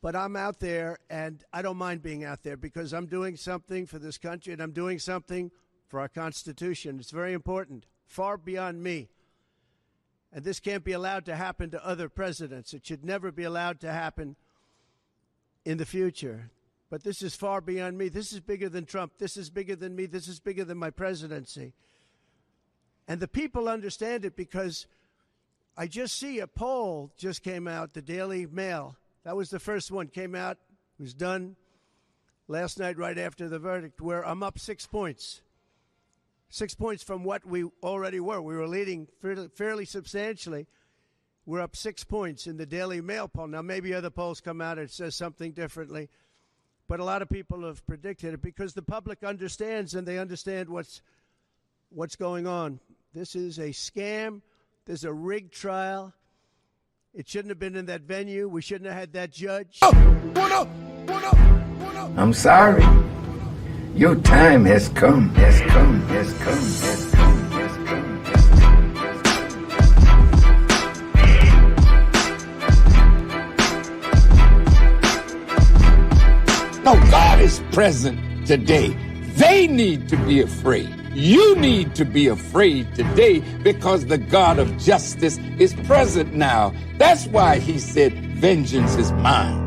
But I'm out there, and I don't mind being out there because I'm doing something for this country, and I'm doing something for our Constitution. It's very important, far beyond me. And this can't be allowed to happen to other presidents. It should never be allowed to happen in the future. But this is far beyond me. This is bigger than Trump. This is bigger than me. This is bigger than my presidency. And the people understand it because I just see a poll just came out, the Daily Mail. That was the first one, came out, was done last night right after the verdict, where I'm up 6 points. 6 points from what we already were. We were leading fairly substantially. We're up 6 points in the Daily Mail poll. Now, maybe other polls come out and it says something differently, but a lot of people have predicted it because the public understands, and they understand what's going on. This is a scam. There's a rigged trial. It shouldn't have been in that venue. We shouldn't have had that judge. I'm sorry. Your time has come, has come, has come, has come, has come, has come. No, God is present today. They need to be afraid. You need to be afraid today because the God of justice is present now. That's why he said, vengeance is mine.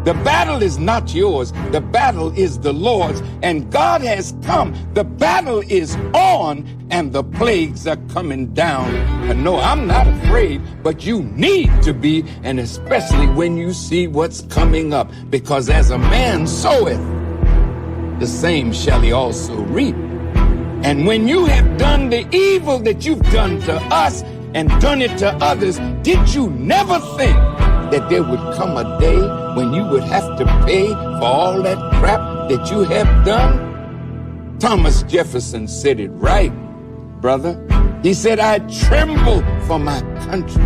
The battle is not yours. The battle is the Lord's, and God has come. The battle is on, and the plagues are coming down. And no, I'm not afraid, but you need to be, and especially when you see what's coming up, because as a man soweth, the same shall he also reap. And when you have done the evil that you've done to us and done it to others, did you never think that there would come a day when you would have to pay for all that crap that you have done? Thomas Jefferson said it right, brother. He said, I tremble for my country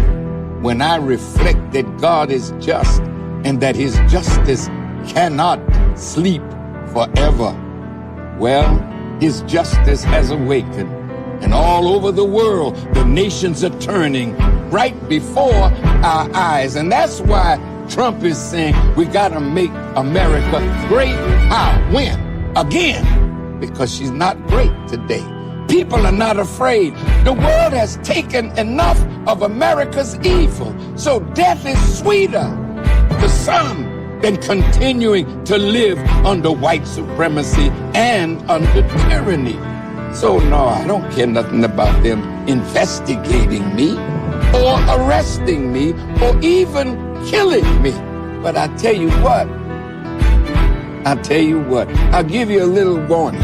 when I reflect that God is just and that his justice cannot sleep forever. Well, his justice has awakened, and all over the world, the nations are turning right before our eyes. And that's why Trump is saying we got to make America great. How? When? Again. Because she's not great today. People are not afraid. The world has taken enough of America's evil, so death is sweeter to some than continuing to live under white supremacy and under tyranny. So no, I don't care nothing about them investigating me or arresting me or even killing me. But I tell you what, I'll give you a little warning.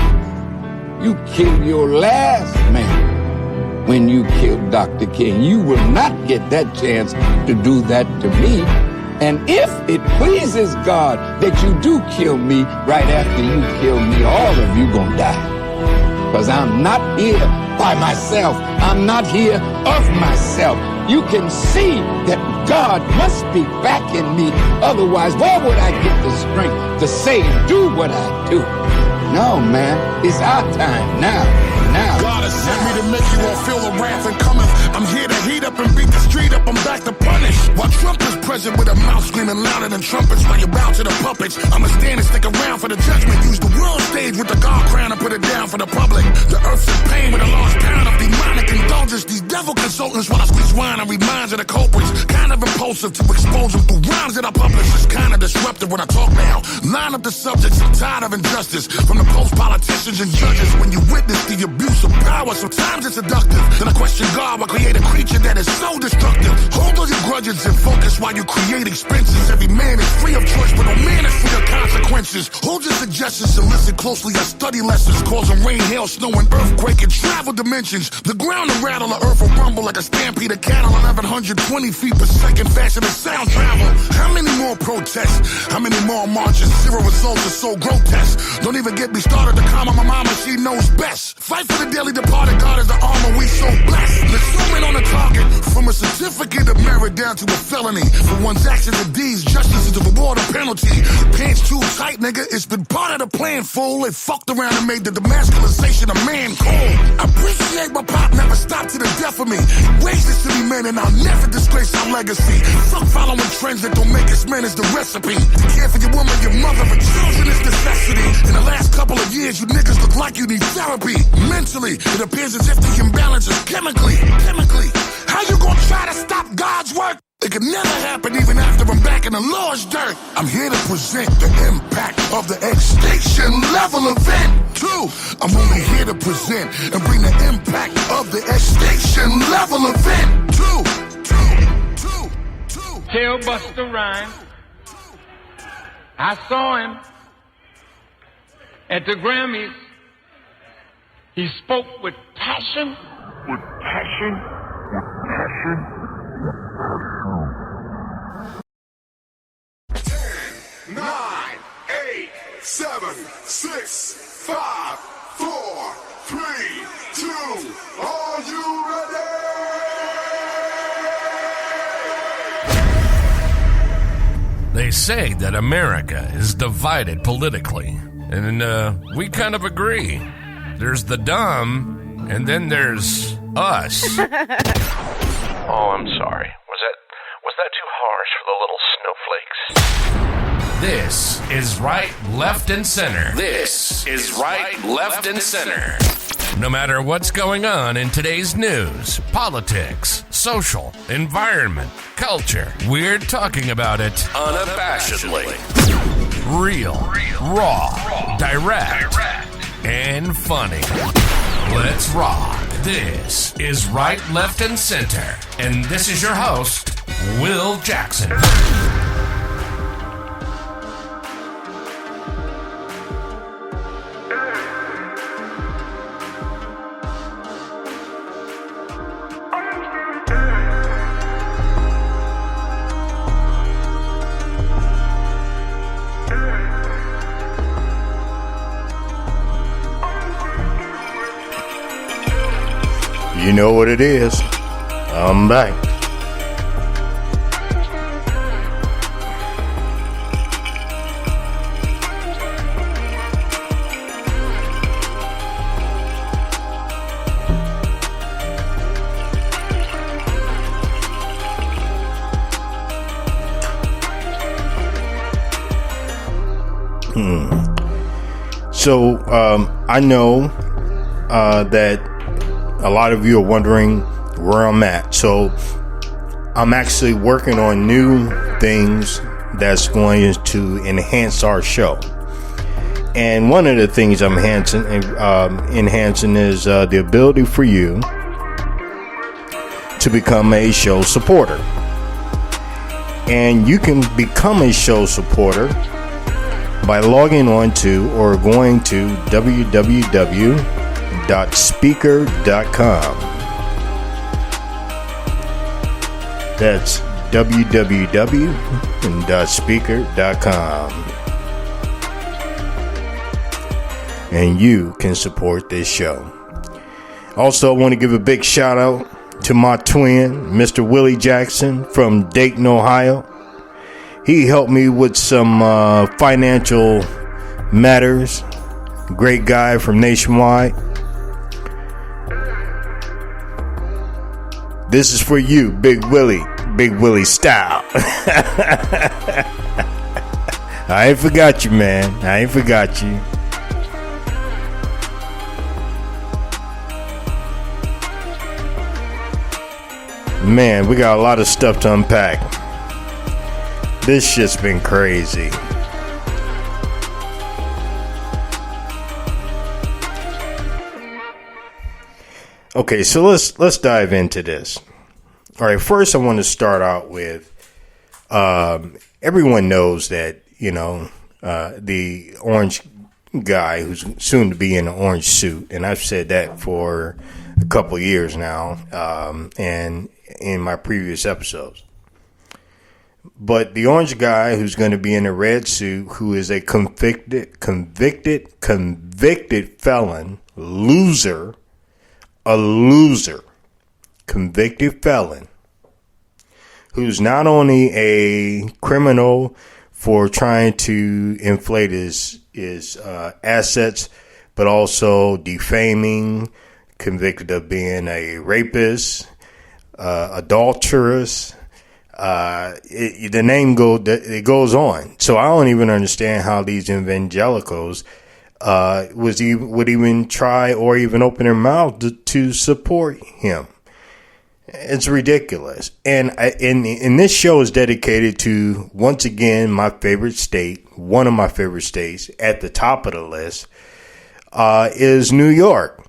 You kill your last man when you kill Dr. King. You will not get that chance to do that to me. And if it pleases God that you do kill me right after you kill me, all of you gonna die. Because I'm not here by myself. I'm not here of myself. You can see that God must be backing me. Otherwise, where would I get the strength to say and do what I do? No, man, it's our time now. God has sent me to make you all feel the wrath and cometh. I'm here to heat up and beat the street up. I'm back to punish. While Trump is present with a mouth screaming louder than trumpets, while you bow to the puppets, I'ma stand and stick around for the judgment. Use the world stage with the God crown and put it down for the public. The earth's in pain with a large pound of demonic indulgence. These devil consultants while I squeeze wine and read minds of the culprits. Kind of impulsive to expose them through rhymes that I publish. It's kind of disruptive when I talk now. Line up the subjects. I'm tired of injustice from the post-politicians and judges. When you witness the abuse of power, sometimes it's seductive. Then I question God, why create a creature that is so destructive? Hold all your grudges and focus while you create expenses. Every man is free of choice, but no man is free of consequences. Hold your suggestions and listen closely. I study lessons, causing rain, hail, snow, and earthquake in travel dimensions. The ground will rattle, the earth will rumble like a stampede of cattle. 1120 feet per second, faster than sound travel. How many more protests? How many more marches? Zero results are so grotesque. Don't even get me started to calm my mama, she knows best. Fight for the daily departed, God is the armor we so blessed. Let's zoom in on the target. From a certificate of merit down to a felony. For one's actions and deeds, justice is a reward or penalty. Pants too tight, nigga, it's been part of the plan, fool. They fucked around and made the demasculization of man cool. I appreciate my pop never stopped to the death of me. Raised us to be men and I'll never disgrace our legacy. Fuck following trends that don't make us men. friend is the recipe. To care for your woman, your mother, and children is necessity. In the last couple of years, you niggas look like you need therapy. Mentally, it appears as if the imbalance is chemically. How you gonna try to stop God's work? It could never happen even after I'm back in the Lord's dirt. I'm here to present the impact of the extinction level event. 2, I'm only here to present and bring the impact of the extinction level event. 2. Tell Busta Rhymes I saw him at the Grammys. He spoke with passion. With passion. 10, 9, 8, 7, 6, 5, 4, 3, 2. Are you ready? They say that America is divided politically, and we kind of agree. There's the dumb, and then there's us. Oh, I'm sorry. Was that too harsh for the little snowflakes? This is Right, Left, and Center. This is Right, Left, and Center. No matter what's going on in today's news, politics, social, environment, culture, we're talking about it unabashedly. Real, raw, direct, and funny. Let's rock. This is Right, Left, and Center. And this is your host, Will Jackson. You know what it is. I'm back. So I know that a lot of you are wondering where I'm at. So I'm actually working on new things that's going to enhance our show. And one of the things I'm enhancing is the ability for you to become a show supporter. And you can become a show supporter by logging on to or going to www.speaker.com. That's www.speaker.com. And you can support this show. Also, I want to give a big shout out to my twin, Mr. Willie Jackson from Dayton, Ohio. He helped me with some financial matters. Great guy from Nationwide. This is for you, Big Willie style. I ain't forgot you, man. I ain't forgot you. Man, we got a lot of stuff to unpack. This shit's been crazy. Okay, so let's dive into this. All right, first I want to start out with everyone knows that, you know, the orange guy who's soon to be in an orange suit, and I've said that for a couple of years now, and in my previous episodes. But the orange guy who's going to be in a red suit, who is a convicted felon, convicted felon, who's not only a criminal for trying to inflate his assets, but also defaming, convicted of being a rapist, adulteress, The name it goes on. So I don't even understand how these evangelicals would even try or even open their mouth to support him. It's ridiculous. And this show is dedicated to, once again, my favorite state, one of my favorite states, at the top of the list, is New York.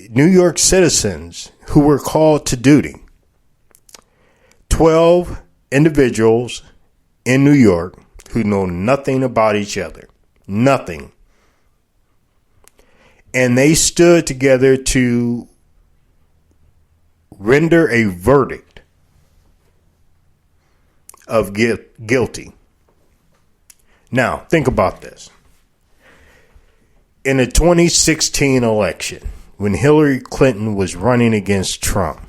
New York citizens who were called to duty. 12 individuals in New York who know nothing about each other. Nothing. And they stood together to render a verdict of guilty. Now, think about this. In the 2016 election, when Hillary Clinton was running against Trump,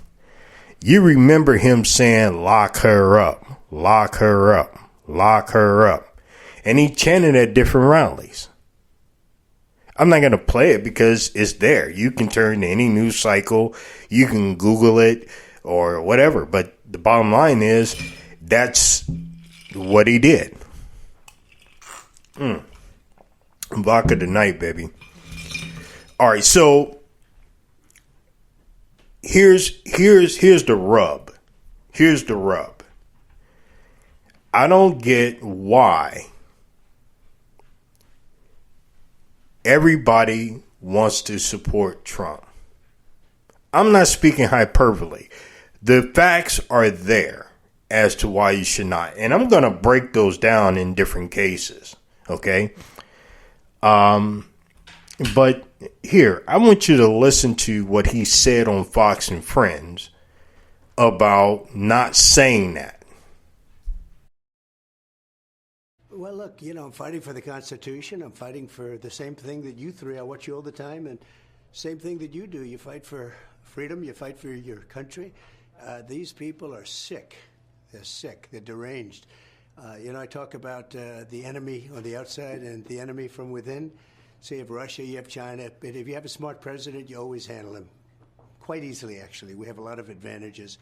you remember him saying, lock her up, lock her up, lock her up. And he chanted at different rallies. I'm not going to play it because it's there. You can turn to any news cycle. You can Google it or whatever. But the bottom line is that's what he did. Vodka tonight, baby. All right, so here's the rub. Here's the rub. I don't get why everybody wants to support Trump. I'm not speaking hyperbole. The facts are there as to why you should not. And I'm going to break those down in different cases. Okay? But here, I want you to listen to what he said on Fox and Friends about not saying that. Well, look, I'm fighting for the Constitution. I'm fighting for the same thing that you three. I watch you all the time, and same thing that you do. You fight for freedom. You fight for your country. These people are sick. They're sick. They're deranged. I talk about the enemy on the outside and the enemy from within. So you have Russia, you have China. But if you have a smart president, you always handle him quite easily, actually. We have a lot of advantages.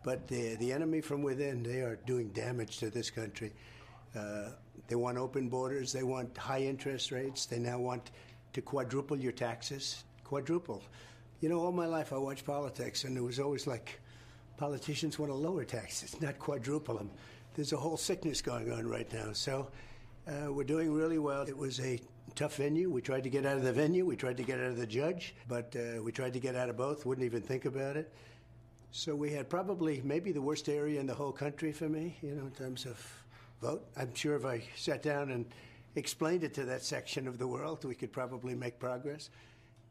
But the enemy from within, they are doing damage to this country. They want open borders. They want high interest rates. They now want to quadruple your taxes. Quadruple. All my life I watched politics, and it was always like politicians want to lower taxes, not quadruple them. There's a whole sickness going on right now. So we're doing really well. It was a tough venue. We tried to get out of the venue. We tried to get out of the judge. But we tried to get out of both. Wouldn't even think about it. So we had maybe the worst area in the whole country for me, in terms of vote. I'm sure if I sat down and explained it to that section of the world, we could probably make progress.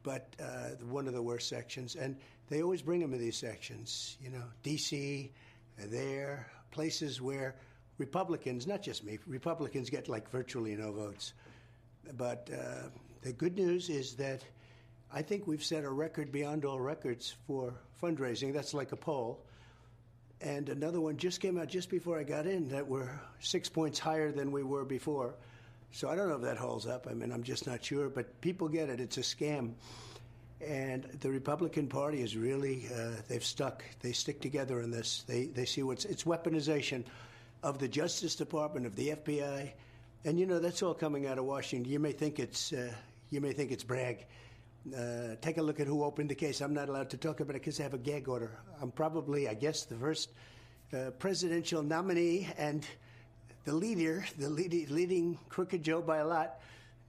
But one of the worst sections. And they always bring them in these sections. D.C., there, places where Republicans, not just me, Republicans get virtually no votes. But the good news is that I think we've set a record beyond all records for fundraising. That's like a poll. And another one just came out just before I got in that we're 6 points higher than we were before. So I don't know if that holds up. I'm just not sure. But people get it. It's a scam. And the Republican Party is really, they've stuck. They stick together in this. They see it's weaponization of the Justice Department, of the FBI. And, that's all coming out of Washington. You may think it's brag. Take a look at who opened the case. I'm not allowed to talk about it because I have a gag order. I'm probably, I guess, the first presidential nominee and the leading crooked Joe by a lot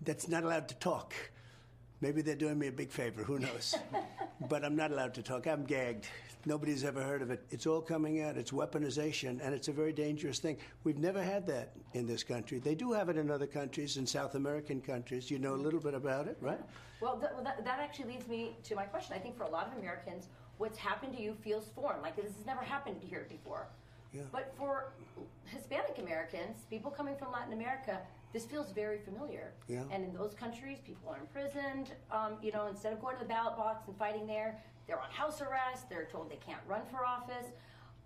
that's not allowed to talk. Maybe they're doing me a big favor. Who knows? But I'm not allowed to talk. I'm gagged. Nobody's ever heard of it. It's all coming out. It's weaponization, and it's a very dangerous thing. We've never had that in this country. They do have it in other countries, in South American countries. You know a little bit about it, right? Well, that actually leads me to my question. I think for a lot of Americans, what's happened to you feels foreign. Like this has never happened here before. Yeah. But for Hispanic Americans, people coming from Latin America, this feels very familiar. Yeah. And in those countries, people are imprisoned. Instead of going to the ballot box and fighting there, they're on house arrest. They're told they can't run for office.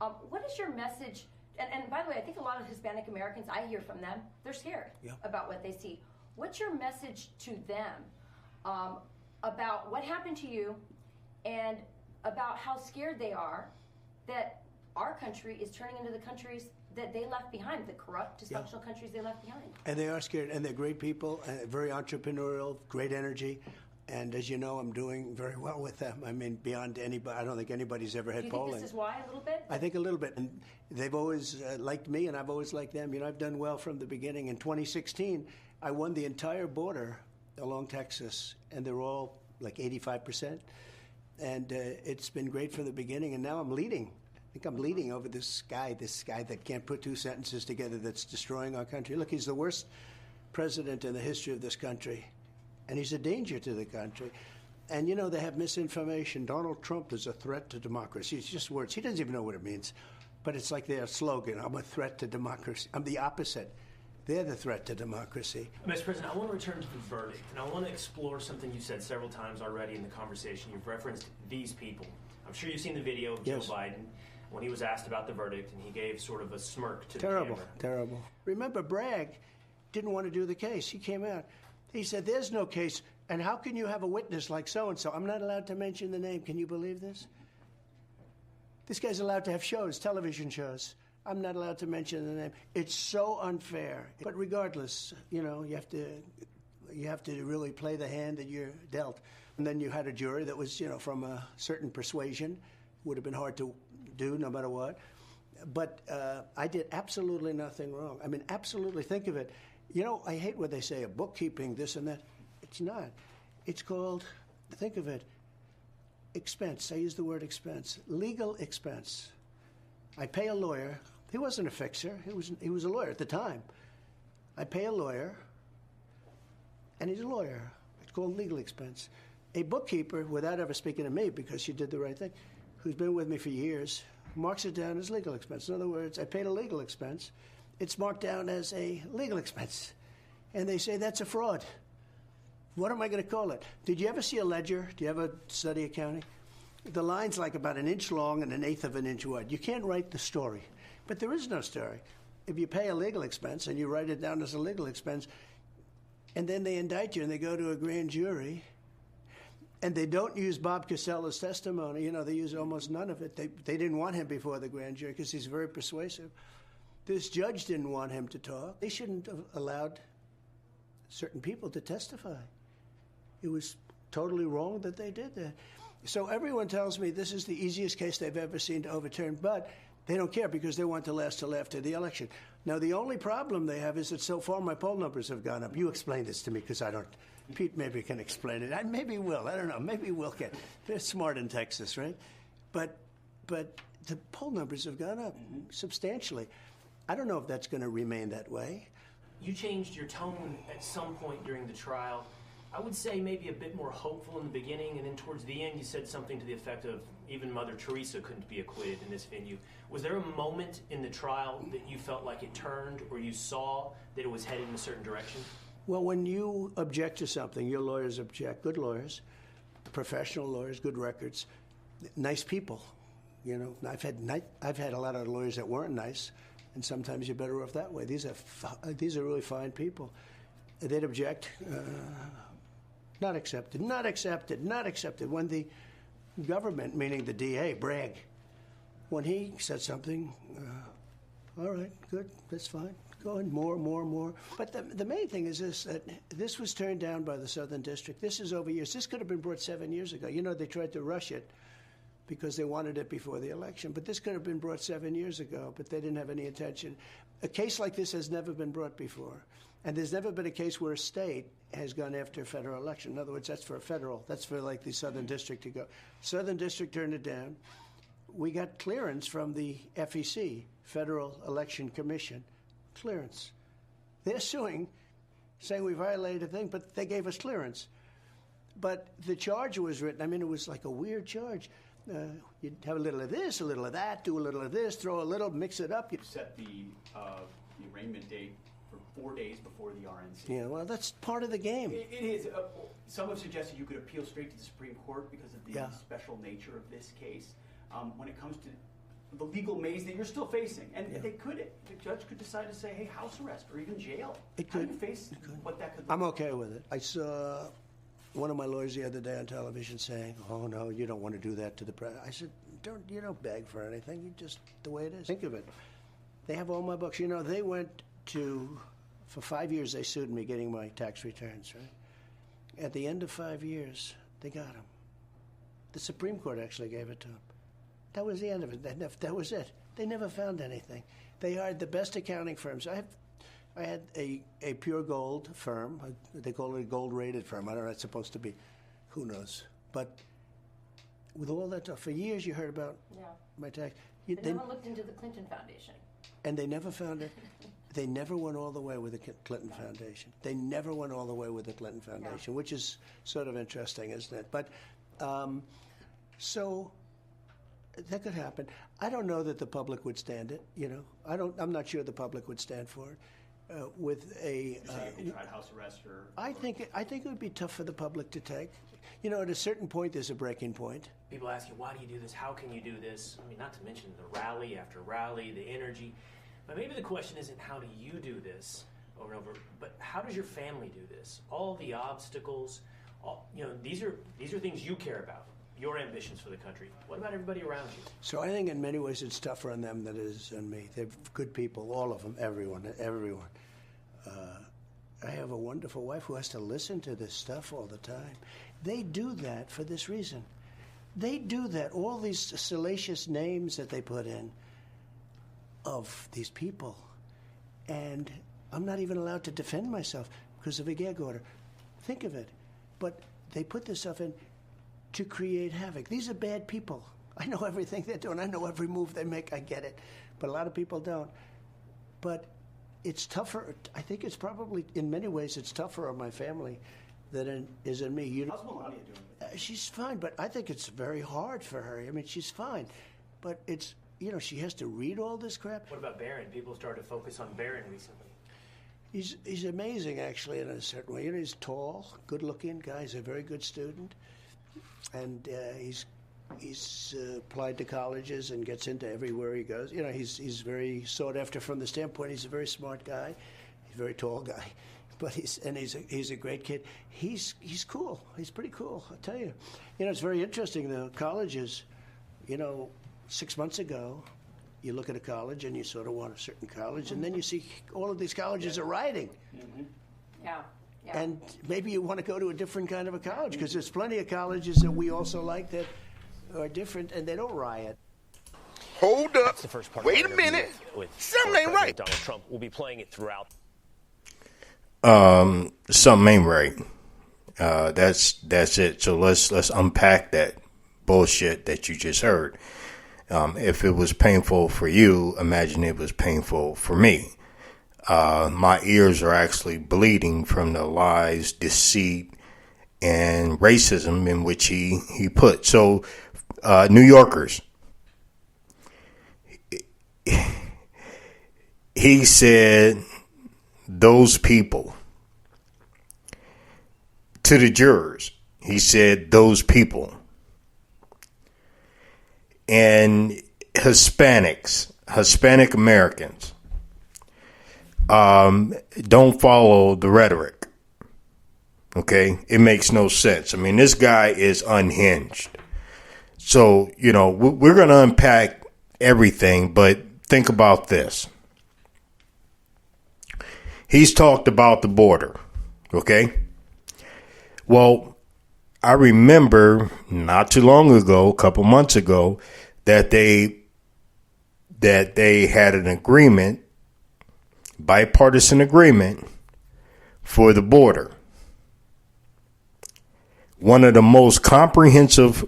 What is your message? And by the way, I think a lot of Hispanic Americans, I hear from them, they're scared about what they see. What's your message to them about what happened to you and about how scared they are that our country is turning into the countries that they left behind, the corrupt, dysfunctional countries they left behind. And they are scared, and they're great people, very entrepreneurial, great energy. And as you know, I'm doing very well with them. I mean, beyond anybody, I don't think anybody's ever had polling. Do you think this is why, a little bit? I think a little bit. And they've always liked me, and I've always liked them. You know, I've done well from the beginning. In 2016, I won the entire border along Texas, and they're all like 85%. And it's been great from the beginning, and now I'm leading. I think I'm leading over this guy that can't put two sentences together, that's destroying our country. Look, he's the worst president in the history of this country. And he's a danger to the country. And, you know, they have misinformation. Donald Trump is a threat to democracy. It's just words. He doesn't even know what it means. But it's like their slogan, I'm a threat to democracy. I'm the opposite. They're the threat to democracy. Mr. President, I want to return to the verdict. And I want to explore something you've said several times already in the conversation. You've referenced these people. I'm sure you've seen the video of Joe Biden when he was asked about the verdict, and he gave sort of a smirk to the camera. Terrible. Remember, Bragg didn't want to do the case. He came out. He said, there's no case, and how can you have a witness like so-and-so? I'm not allowed to mention the name. Can you believe this? This guy's allowed to have shows, television shows. I'm not allowed to mention the name. It's so unfair. But regardless, you know, you have to really play the hand that you're dealt. And then you had a jury that was, you know, from a certain persuasion. Would have been hard to do no matter what. But I did absolutely nothing wrong. I mean, absolutely. Think of it. You know, I hate what they say, a bookkeeping, this and that. It's not. It's called, think of it, expense. I use the word expense. Legal expense. I pay a lawyer. He wasn't a fixer. He was a lawyer at the time. I pay a lawyer, and he's a lawyer. It's called legal expense. A bookkeeper, without ever speaking to me, because she did the right thing, who's been with me for years, marks it down as legal expense. In other words, I paid a legal expense. It's marked down as a legal expense. And they say that's a fraud. What am I going to call it? Did you ever see a ledger? Do you ever study accounting? The line's like about an inch long and an eighth of an inch wide. You can't write the story. But there is no story. If you pay a legal expense and you write it down as a legal expense, and then they indict you and they go to a grand jury, and they don't use Bob Casella's testimony. You know, they use almost none of it. They didn't want him before the grand jury because he's very persuasive. This judge didn't want him to talk. They shouldn't have allowed certain people to testify. It was totally wrong that they did that. So everyone tells me this is the easiest case they've ever seen to overturn, but they don't care because they want to last till after the election. Now, the only problem they have is that so far my poll numbers have gone up. You explain this to me because I don't. Pete maybe can explain it. Maybe Will. I don't know. Maybe Will can. They're smart in Texas, right? But the poll numbers have gone up substantially. I don't know if that's going to remain that way. You changed your tone at some point during the trial. I would say maybe a bit more hopeful in the beginning, and then towards the end you said something to the effect of even Mother Teresa couldn't be acquitted in this venue. Was there a moment in the trial that you felt like it turned, or you saw that it was headed in a certain direction? Well, when you object to something, your lawyers object, good lawyers, professional lawyers, good records, nice people. You know, I've had a lot of lawyers that weren't nice, and sometimes you're better off that way. These are really fine people. They'd object. Not accepted, not accepted, not accepted. When the government, meaning the DA, Bragg, when he said something, all right, good, that's fine. Go ahead, more. But the main thing is this, that this was turned down by the Southern District. This is over years. This could have been brought 7 years ago. You know, they tried to rush it because they wanted it before the election. But this could have been brought 7 years ago, but they didn't have any intention. A case like this has never been brought before. And there's never been a case where a state has gone after a federal election. In other words, that's for a federal. That's for like the Southern District to go. Southern District turned it down. We got clearance from the FEC, Federal Election Commission. Clearance. They're suing, saying we violated a thing, but they gave us clearance. But the charge was written, I mean, it was like a weird charge. You'd have a little of this, a little of that, do a little of this, throw a little, mix it up. You set the arraignment date for 4 days before the RNC. Yeah, well, that's part of the game. It is. Some have suggested you could appeal straight to the Supreme Court because of the special nature of this case. When it comes to the legal maze that you're still facing, and the judge could decide to say, hey, house arrest or even jail. How do you face what that could look I'm okay with it. I saw one of my lawyers the other day on television saying, oh, no, you don't want to do that to the president. I said, You don't beg for anything. You just the way it is. Think of it. They have all my books. You know, they went to for 5 years. They sued me getting my tax returns. Right. At the end of 5 years, they got them. The Supreme Court actually gave it to them. That was the end of it. That was it. They never found anything. They hired the best accounting firms. I had a pure gold firm. They call it a gold-rated firm. I don't know. It's supposed to be. Who knows? But with all that stuff, for years you heard about my tax. They never looked into the Clinton Foundation. And they never found it. They never went all the way with the Clinton Foundation. They never went all the way with the Clinton Foundation, which is sort of interesting, isn't it? But so that could happen. I don't know that the public would stand it. You know, I'm not sure the public would stand for it. With a, if they tried house arrest or I think it would be tough for the public to take. You know, at a certain point, there's a breaking point. People ask you, why do you do this? How can you do this? I mean, not to mention the rally after rally, the energy. But maybe the question isn't how do you do this over and over, but how does your family do this? All the obstacles, these are things you care about. Your ambitions for the country. What about everybody around you? So I think in many ways it's tougher on them than it is on me. They're good people, all of them, everyone. I have a wonderful wife who has to listen to this stuff all the time. They do that for this reason. They do that, all these salacious names that they put in of these people. And I'm not even allowed to defend myself because of a gag order. Think of it. But they put this stuff in to create havoc. These are bad people. I know everything they're doing. I know every move they make. I get it. But a lot of people don't. But it's tougher. I think it's probably, in many ways, it's tougher on my family than it is in me. How's Melania doing? She's fine, but I think it's very hard for her. I mean, she's fine. But it's, she has to read all this crap. What about Barron? People started to focus on Barron recently. He's amazing, actually, in a certain way. He's tall, good-looking guy. He's a very good student. And he's applied to colleges and gets into everywhere he goes. He's very sought after from the standpoint. He's a very smart guy. He's a very tall guy, but he's a great kid. He's cool. He's pretty cool, I'll tell you. It's very interesting. The colleges, 6 months ago, you look at a college and you sort of want a certain college, and then you see all of these colleges are rioting. Mm-hmm. Yeah. And maybe you want to go to a different kind of a college because there's plenty of colleges that we also like that are different and they don't riot. Hold up. The first part Wait a minute. With something ain't right. Donald Trump will be playing it throughout. Something ain't right. That's it. So let's unpack that bullshit that you just heard. If it was painful for you, imagine it was painful for me. My ears are actually bleeding from the lies, deceit, and racism in which he put. So, New Yorkers, he said those people to the jurors. He said those people. And Hispanic Americans, don't follow the rhetoric. Okay? It makes no sense. I mean, this guy is unhinged. So, we're going to unpack everything, but think about this. He's talked about the border. Okay? Well, I remember not too long ago, a couple months ago, that they had an agreement, bipartisan agreement for the border. One of the most comprehensive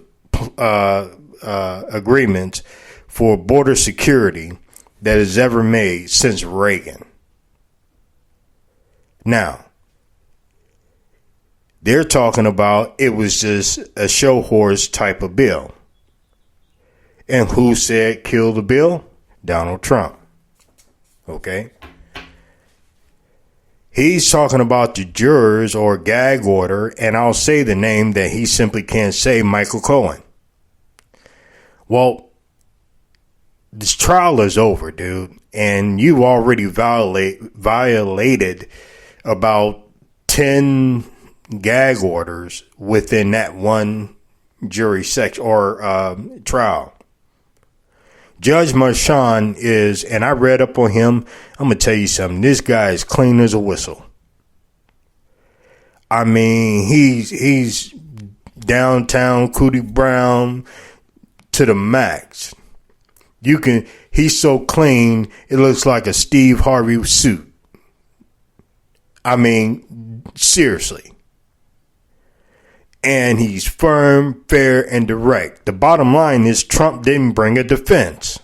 agreements for border security that is ever made since Reagan. Now, they're talking about it was just a show horse type of bill. And who said kill the bill? Donald Trump. Okay? He's talking about the jurors or gag order, and I'll say the name that he simply can't say, Michael Cohen. Well, this trial is over, dude, and you already violated about 10 gag orders within that one jury section or trial. Judge Merchan is, and I read up on him. I'm going to tell you something. This guy is clean as a whistle. I mean, he's downtown Cootie Brown to the max. He's so clean, it looks like a Steve Harvey suit. I mean, seriously. And he's firm, fair, and direct. The bottom line is Trump didn't bring a defense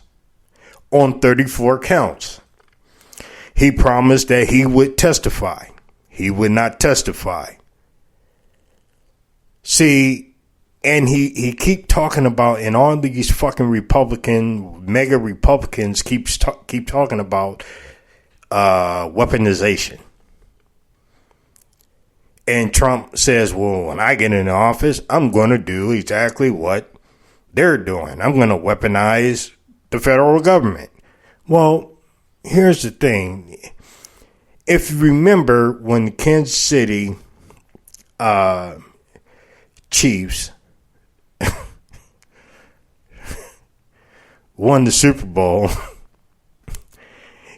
on 34 counts. He promised that he would testify. He would not testify. See, and he keep talking about, and all these fucking mega Republicans keep talking about weaponization. And Trump says, well, when I get in office, I'm going to do exactly what they're doing. I'm going to weaponize the federal government. Well, here's the thing. If you remember when the Kansas City Chiefs won the Super Bowl,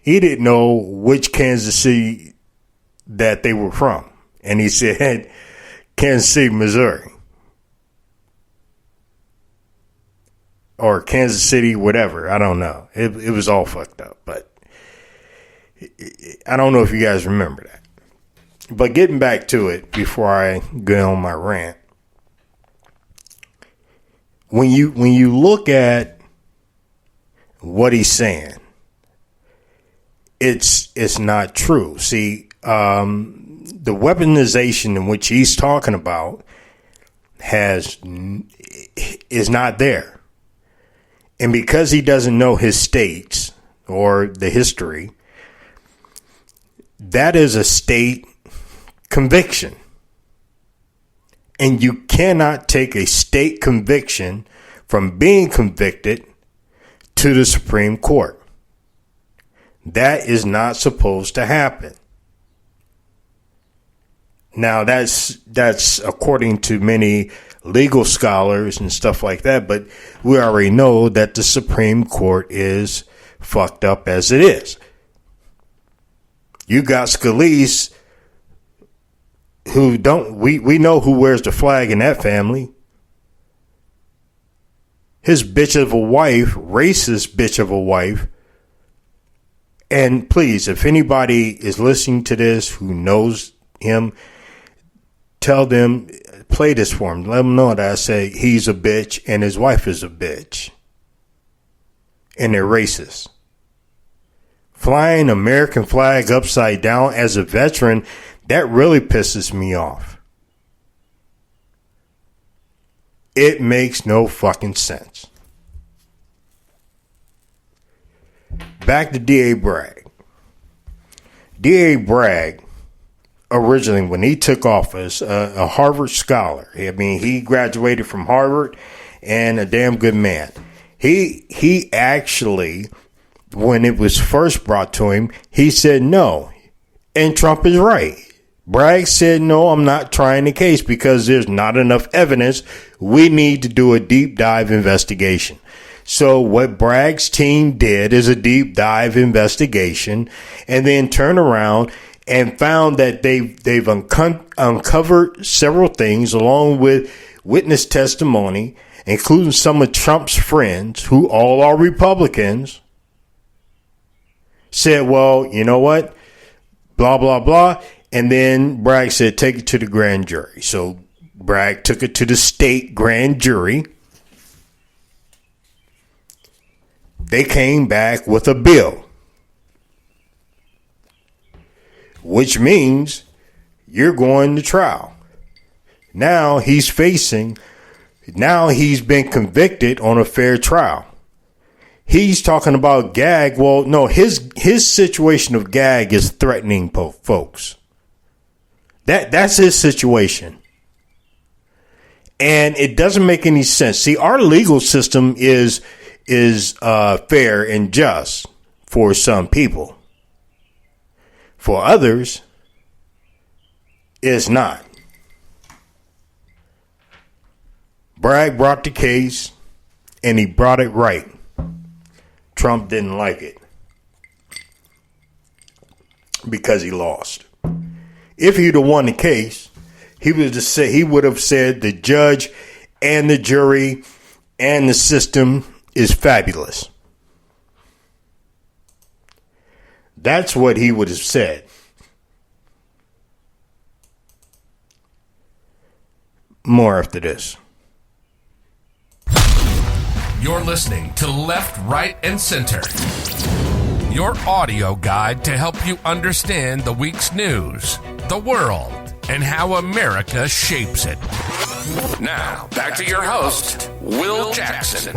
he didn't know which Kansas City that they were from. And he said, Kansas City, Missouri. Or Kansas City, whatever. I don't know. It was all fucked up. But I don't know if you guys remember that. But getting back to it before I go on my rant. When you look at what he's saying, it's not true. See, the weaponization in which he's talking about is not there. And because he doesn't know his states or the history, that is a state conviction. And you cannot take a state conviction from being convicted to the Supreme Court. That is not supposed to happen. Now, that's according to many legal scholars and stuff like that, but we already know that the Supreme Court is fucked up as it is. You got Scalise, who we know who wears the flag in that family. His bitch of a wife, racist bitch of a wife. And please, if anybody is listening to this who knows him, tell them, play this for him. Let them know that I say he's a bitch and his wife is a bitch. And they're racist. Flying American flag upside down as a veteran, that really pisses me off. It makes no fucking sense. Back to D.A. Bragg. D.A. Bragg, originally, when he took office, a Harvard scholar. I mean, he graduated from Harvard and a damn good man. He actually, when it was first brought to him, he said no. And Trump is right. Bragg said, no, I'm not trying the case because there's not enough evidence. We need to do a deep dive investigation. So what Bragg's team did is a deep dive investigation and then turn around and found that they've uncovered several things along with witness testimony, including some of Trump's friends, who all are Republicans, said, well, you know what? Blah, blah, blah. And then Bragg said, take it to the grand jury. So Bragg took it to the state grand jury. They came back with a bill, which means you're going to trial. Now he's been convicted on a fair trial. He's talking about gag. Well, no, his situation of gag is threatening folks. That's his situation. And it doesn't make any sense. See, our legal system is fair and just for some people. For others, it's not. Bragg brought the case, and he brought it right. Trump didn't like it because he lost. If he'd have won the case, he would have said the judge and the jury and the system is fabulous. That's what he would have said. More after this. You're listening to Left, Right, and Center, your audio guide to help you understand the week's news, the world, and how America shapes it. Now, back to your host, Will Jackson.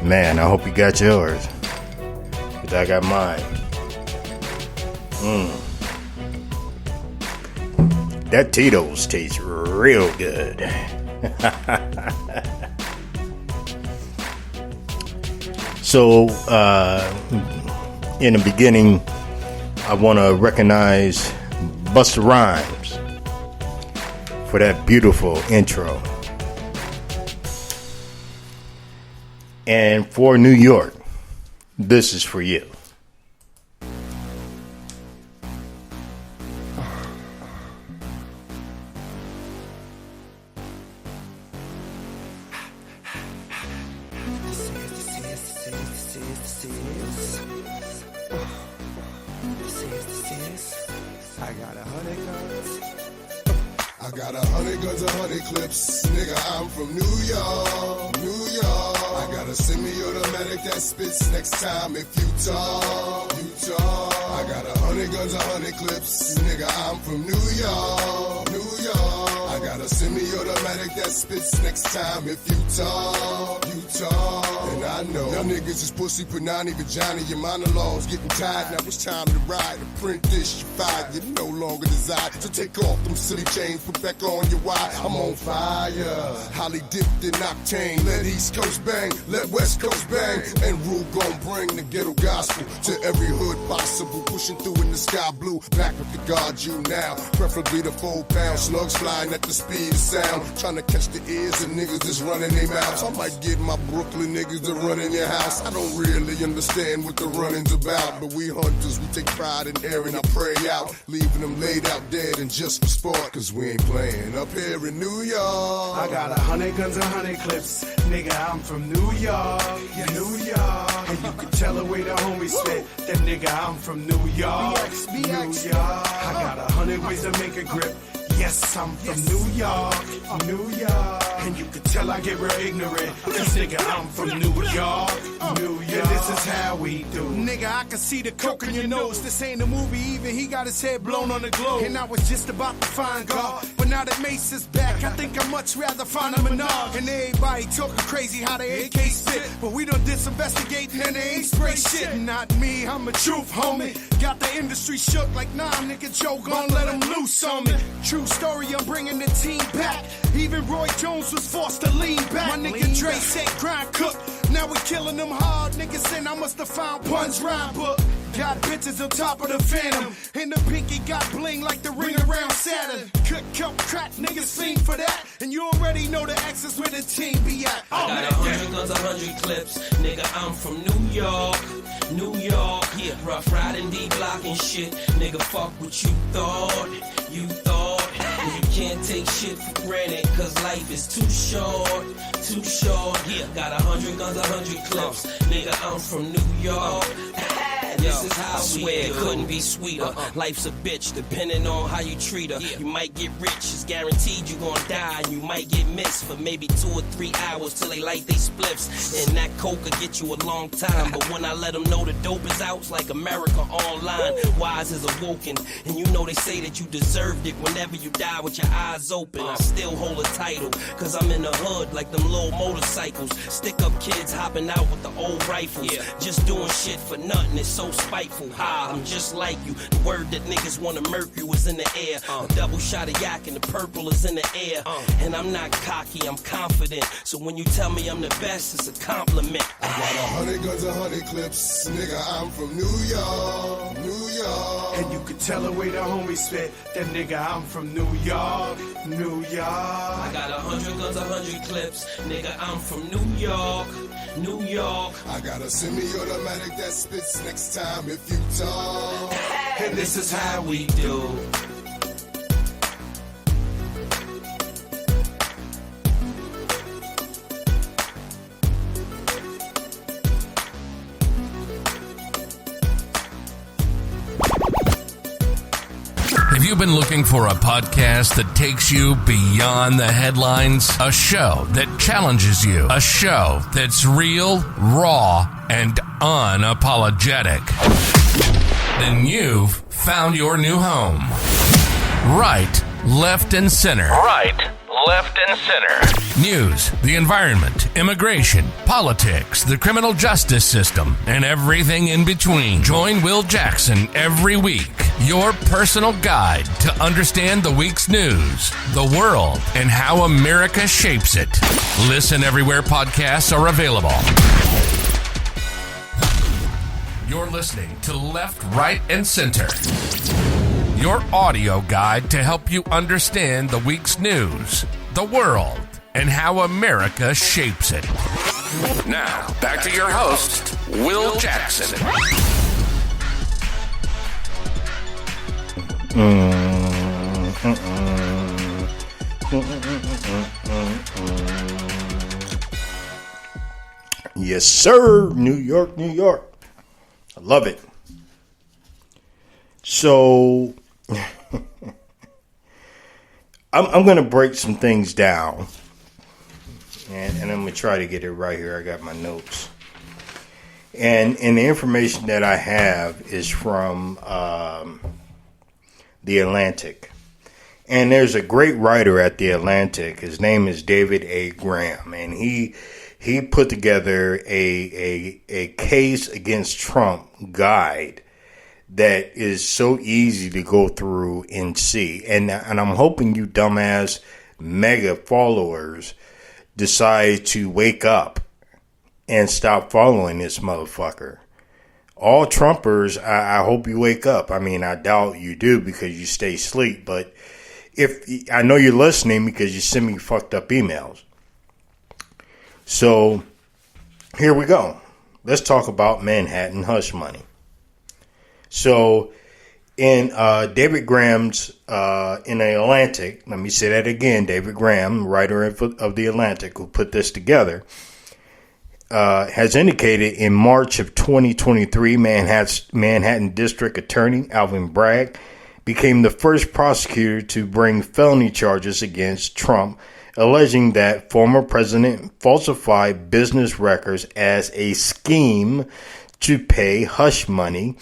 Man, I hope you got yours. Because I got mine. That Tito's tastes real good. So, in the beginning, I want to recognize Busta Rhymes for that beautiful intro. And for New York, this is for you. I got 100 guns, 100 clips. Nigga, I'm from New York, New York. I got a semi-automatic that spits next time if you talk, you talk. I got 100 guns, 100 clips. Nigga, I'm from New York, New York. I got a semi-automatic that spits next time if you talk, you talk. And I know y'all niggas is pussy, panani, vagina. Your monologues getting tired. Now it's time to ride. To print this, you fired. You no longer desire to take off them silly chains. Put back on your wire. I'm on fire. Holly dipped in octane. Let East Coast bang. Let West Coast bang. And Rule gon' bring the ghetto gospel to every hood possible. Pushing through in the sky blue. Back with the guard you now. Preferably the 4-pound slugs flying at the speed of sound. Trying to catch the ears of niggas that's running their mouths. I might get my Brooklyn niggas to run in your house. I don't really understand what the running's about. But we hunters, we take pride in airing our prey out. Leaving them laid out dead and just for sport. Cause we ain't playing up here in New York. I got 100 guns, 100 clips. Nigga, I'm from New York, New York. And you can tell the way the homies spit. That nigga, I'm from New York, New York. I got 100 ways to make a grip. Yes, I'm from New York, New York. And you can tell I get real ignorant. Cause nigga, I'm from New York, New York. And this is how we do. Nigga, I can see the coke in your nose. This ain't a movie even. He got his head blown on the globe. And I was just about to find God. But now that Mace is back, I think I'd much rather find a Menard. And everybody talking crazy how they AK spit. But we done disinvestigating and they ain't spray shit. Not me, I'm a truth homie. Got the industry shook like, nah, nigga, Joe gon' let him loose on me. True story, I'm bringing the team back. Even Roy Jones was forced to lean back. My nigga Dre said grind cook. Now we killing them hard. Niggas saying I must have found Pun's rhyme book. Got bitches on top of the Phantom. And the pinky got bling like the ring around Saturn. Cook, coke, crack, niggas fiend for that. And you already know the X's where the team be at. I got 100 guns, 100 clips. Nigga, I'm from New York, New York. Yeah, rough riding, D-block and shit. Nigga, fuck what you thought, you thought. And you can't take shit for granted, cause life is too short, too short. Yeah, got 100 guns, 100 clips. Nigga, I'm from New York. This is how I swear it couldn't be sweeter. Life's a bitch, depending on how you treat her. You might get rich, it's guaranteed you gon' die. And you might get missed for maybe 2 or 3 hours till they light they spliffs. And that coke could get you a long time. But when I let them know the dope is out, it's like America Online. Wise is awoken. And you know they say that you deserved it whenever you die with your eyes open. I still hold a title, cause I'm in the hood like them little motorcycles. Stick up kids hopping out with the old rifles. Just doing shit for nothing, it's so spiteful. Ha, I'm just like you. The word that niggas wanna murk you is in the air. A double shot of yak and the purple is in the air. And I'm not cocky, I'm confident. So when you tell me I'm the best, it's a compliment. I got 100 guns, 100 clips. Nigga, I'm from New York, New York. And you could tell the way the homie spit. That nigga, I'm from New York, New York. I got 100 guns, 100 clips. Nigga, I'm from New York, New York. I got a semi-automatic that spits next time if you talk. And this is how we do. Have you been looking for a podcast that takes you beyond the headlines? A show that challenges you. A show that's real, raw, and unapologetic. Then you've found your new home. Right, left, and center. Right, left, and center. News, the environment, immigration, politics, the criminal justice system, and everything in between. Join Will Jackson every week, your personal guide to understand the week's news, the world, and how America shapes it. Listen everywhere podcasts are available. You're listening to Left, Right, and Center, your audio guide to help you understand the week's news, the world, and how America shapes it. Now, back to your host, Will Jackson. Yes, sir. New York, New York. I love it. So, I'm going to break some things down. And I'm going to try to get it right here. I got my notes. And the information that I have is from The Atlantic. And there's a great writer at The Atlantic. His name is David A. Graham. And he put together a case against Trump guide that is so easy to go through and see. And I'm hoping you dumbass mega followers decide to wake up and stop following this motherfucker. All Trumpers, I hope you wake up. I mean, I doubt you do because you stay asleep. But if I know you're listening because you send me fucked up emails. So here we go. Let's talk about Manhattan hush money. So in David Graham's in The Atlantic, let me say that again, David Graham, writer of The Atlantic, who put this together, has indicated in March of 2023, Manhattan District Attorney Alvin Bragg became the first prosecutor to bring felony charges against Trump, alleging that former president falsified business records as a scheme to pay hush money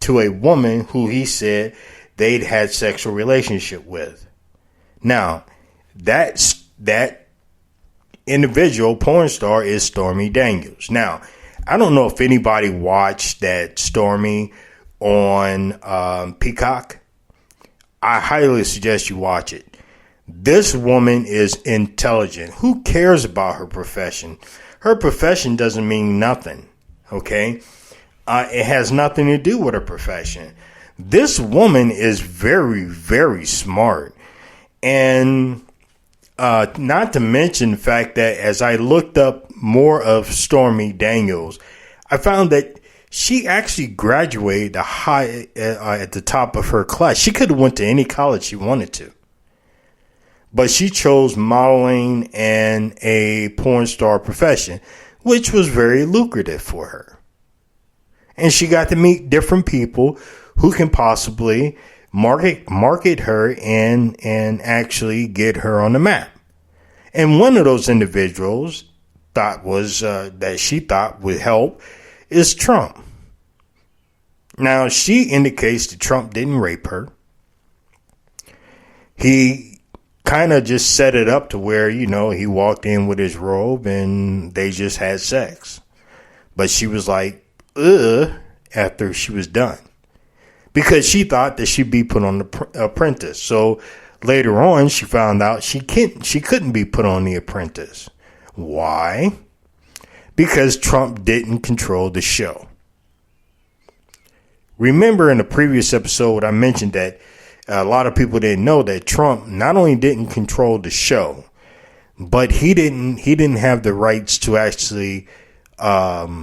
to a woman who he said they'd had sexual relationship with. Now, that individual porn star is Stormy Daniels. Now, I don't know if anybody watched that Stormy on Peacock. I highly suggest you watch it. This woman is intelligent. Who cares about her profession? Her profession doesn't mean nothing, okay? It has nothing to do with her profession. This woman is very, very smart. And not to mention the fact that as I looked up more of Stormy Daniels, I found that she actually graduated at the top of her class. She could have went to any college she wanted to. But she chose modeling and a porn star profession, which was very lucrative for her. And she got to meet different people who can possibly market her and actually get her on the map. And one of those individuals that she thought would help is Trump. Now, she indicates that Trump didn't rape her. He kind of just set it up to where, he walked in with his robe and they just had sex. But she was like, ugh, after she was done, because she thought that she'd be put on the Apprentice. So later on, she found out she couldn't be put on The Apprentice. Why? Because Trump didn't control the show. Remember in the previous episode, I mentioned that a lot of people didn't know that Trump not only didn't control the show, but he didn't have the rights to actually get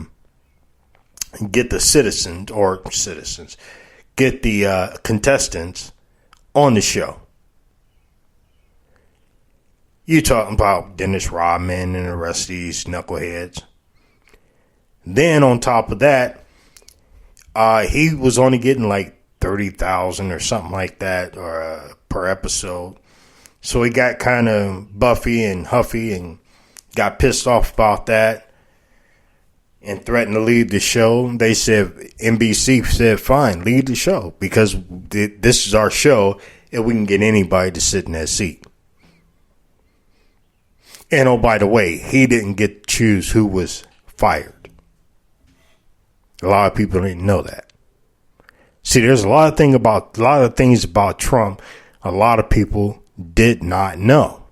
the get the contestants on the show. You talking about Dennis Rodman and the rest of these knuckleheads. Then on top of that, he was only getting like $30,000 or something like that, or per episode. So he got kind of buffy and huffy and got pissed off about that and threatened to leave the show. They said, NBC said, fine, leave the show, because this is our show and we can get anybody to sit in that seat. And oh, by the way, he didn't get to choose who was fired. A lot of people didn't know that. See, there's a lot of things about Trump a lot of people did not know.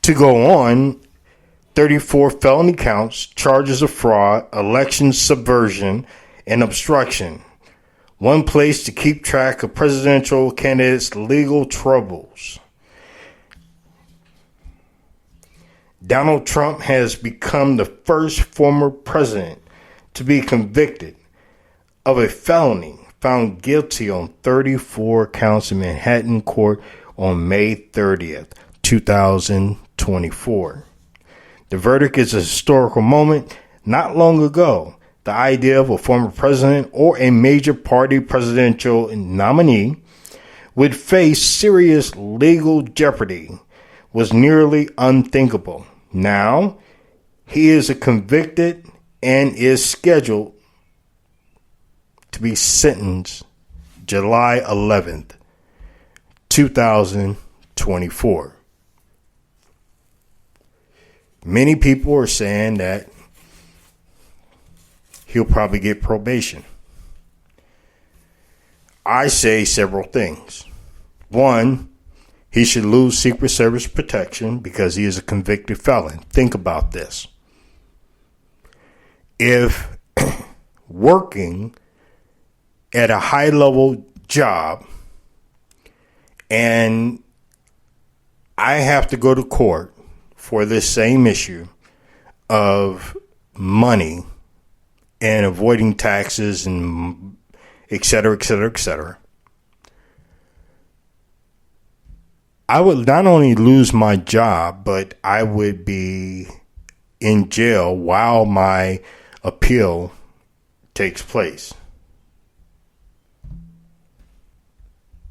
To go on, 34 felony counts, charges of fraud, election subversion, and obstruction. One place to keep track of presidential candidates' legal troubles. Donald Trump has become the first former president to be convicted of a felony, found guilty on 34 counts in Manhattan court on May 30th, 2024. The verdict is a historical moment. Not long ago, the idea of a former president or a major party presidential nominee would face serious legal jeopardy was nearly unthinkable. Now, he is convicted and is scheduled to be sentenced July 11th, 2024. Many people are saying that he'll probably get probation. I say several things. One, he should lose Secret Service protection because he is a convicted felon. Think about this. If working at a high-level job and I have to go to court for this same issue of money and avoiding taxes and et cetera, et cetera, et cetera, I would not only lose my job, but I would be in jail while my appeal takes place.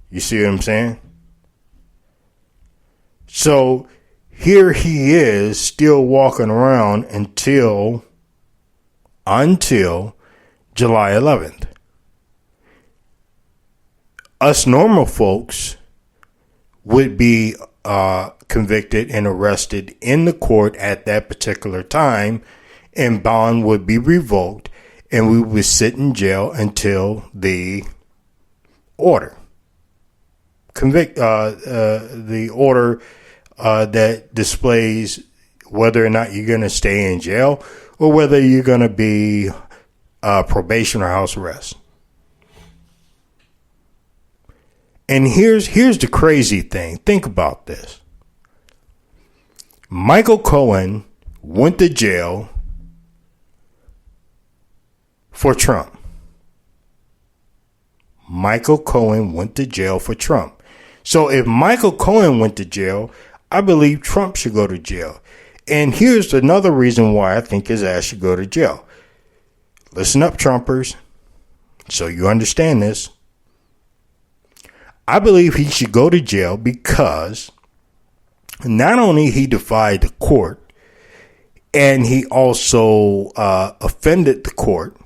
You see what I'm saying? So here he is still walking around until July 11th. Us normal folks would be convicted and arrested in the court at that particular time, and bond would be revoked, and we would sit in jail until the order. The order that displays whether or not you're going to stay in jail or whether you're going to be probation or house arrest. And here's the crazy thing. Think about this. Michael Cohen went to jail for Trump. Michael Cohen went to jail for Trump. So if Michael Cohen went to jail, I believe Trump should go to jail. And here's another reason why I think his ass should go to jail. Listen up, Trumpers, so you understand this. I believe he should go to jail because not only he defied the court, and he also offended the court,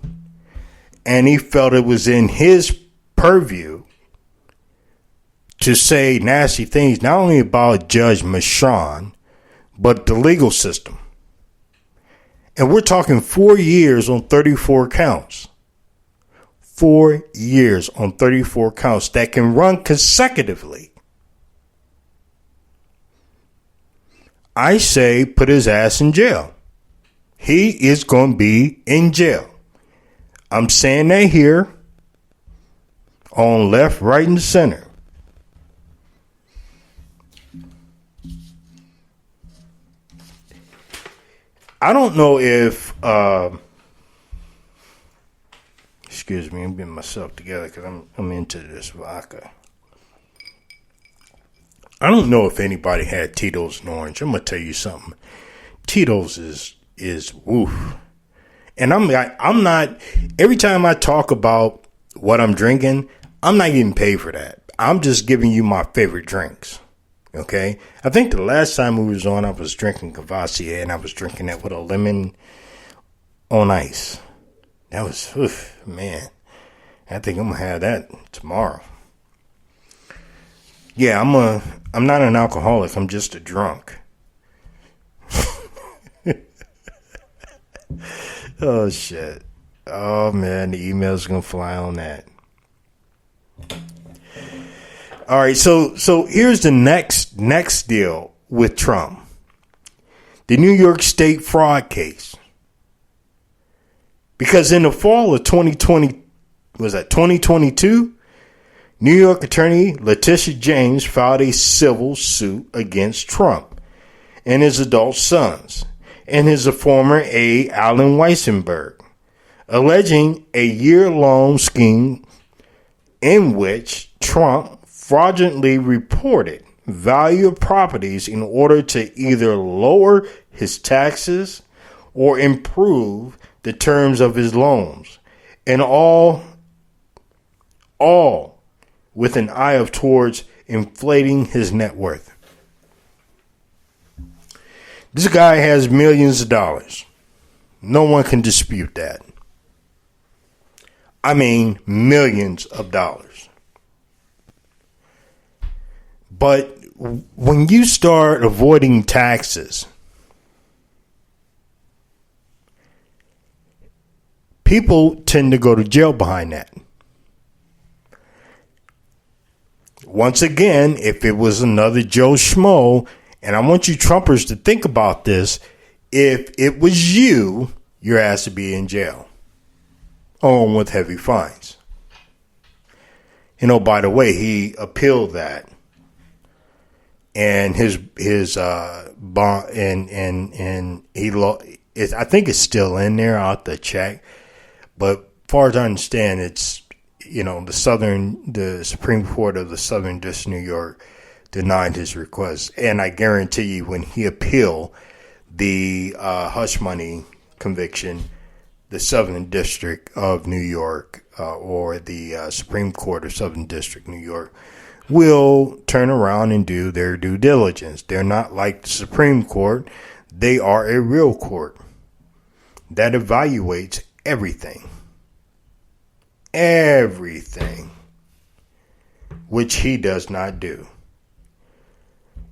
and he felt it was in his purview to say nasty things, not only about Judge Merchan, but the legal system. And we're talking 4 years on 34 counts. 4 years on 34 counts that can run consecutively. I say put his ass in jail. He is going to be in jail. I'm saying that here on left, right, and center. I don't know if, excuse me, I'm getting myself together because I'm into this vodka. I don't know if anybody had Tito's and orange. I'm gonna tell you something. Tito's is woof. And I'm not. Every time I talk about what I'm drinking, I'm not getting paid for that. I'm just giving you my favorite drinks. Okay, I think the last time we was on, I was drinking Cavassier, and I was drinking that with a lemon on ice. That was, man. I think I'm gonna have that tomorrow. Yeah, I'm not an alcoholic. I'm just a drunk. Oh shit. Oh man, the email's gonna fly on that. All right, so here's the next deal with Trump. The New York State fraud case. Because in the fall of 2022, New York attorney Letitia James filed a civil suit against Trump and his adult sons and his former aide Alan Weissenberg, alleging a year-long scheme in which Trump fraudulently reported value of properties in order to either lower his taxes or improve the terms of his loans, and all with an eye towards inflating his net worth. This guy has millions of dollars. No one can dispute that. I mean, millions of dollars. But when you start avoiding taxes, people tend to go to jail behind that. Once again, if it was another Joe Schmo, and I want you Trumpers to think about this, if it was you, your ass would be in jail, on with heavy fines. You know, by the way, he appealed that. And his bond and he I think it's still in there. I'll have to check, but as far as I understand, it's the Supreme Court of the Southern District of New York denied his request, and I guarantee you, when he appealed the hush money conviction, the Southern District of New York or the Supreme Court of Southern District New York will turn around and do their due diligence. They're not like the Supreme Court. They are a real court that evaluates everything. Everything. Which he does not do.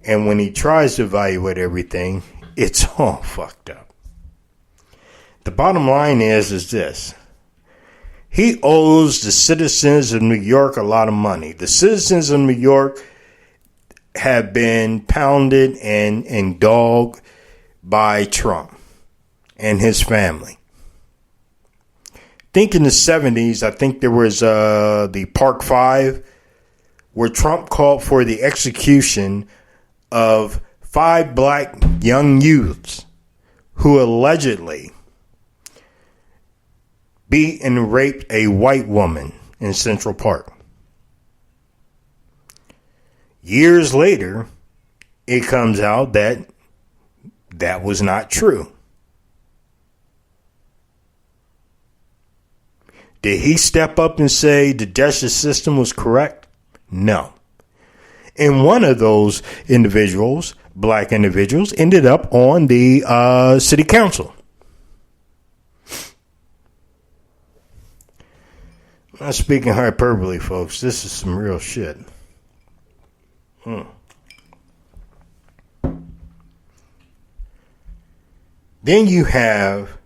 And when he tries to evaluate everything, it's all fucked up. The bottom line is this. He owes the citizens of New York a lot of money. The citizens of New York have been pounded and dogged by Trump and his family. I think in the 70s, I think there was the Park Five, where Trump called for the execution of 5 black young youths who allegedly beat and raped a white woman in Central Park. Years later, it comes out that that was not true. Did he step up and say the justice system was correct? No. And one of those individuals, black individuals, ended up on the city council. I'm not speaking hyperbole, folks. This is some real shit. Then you have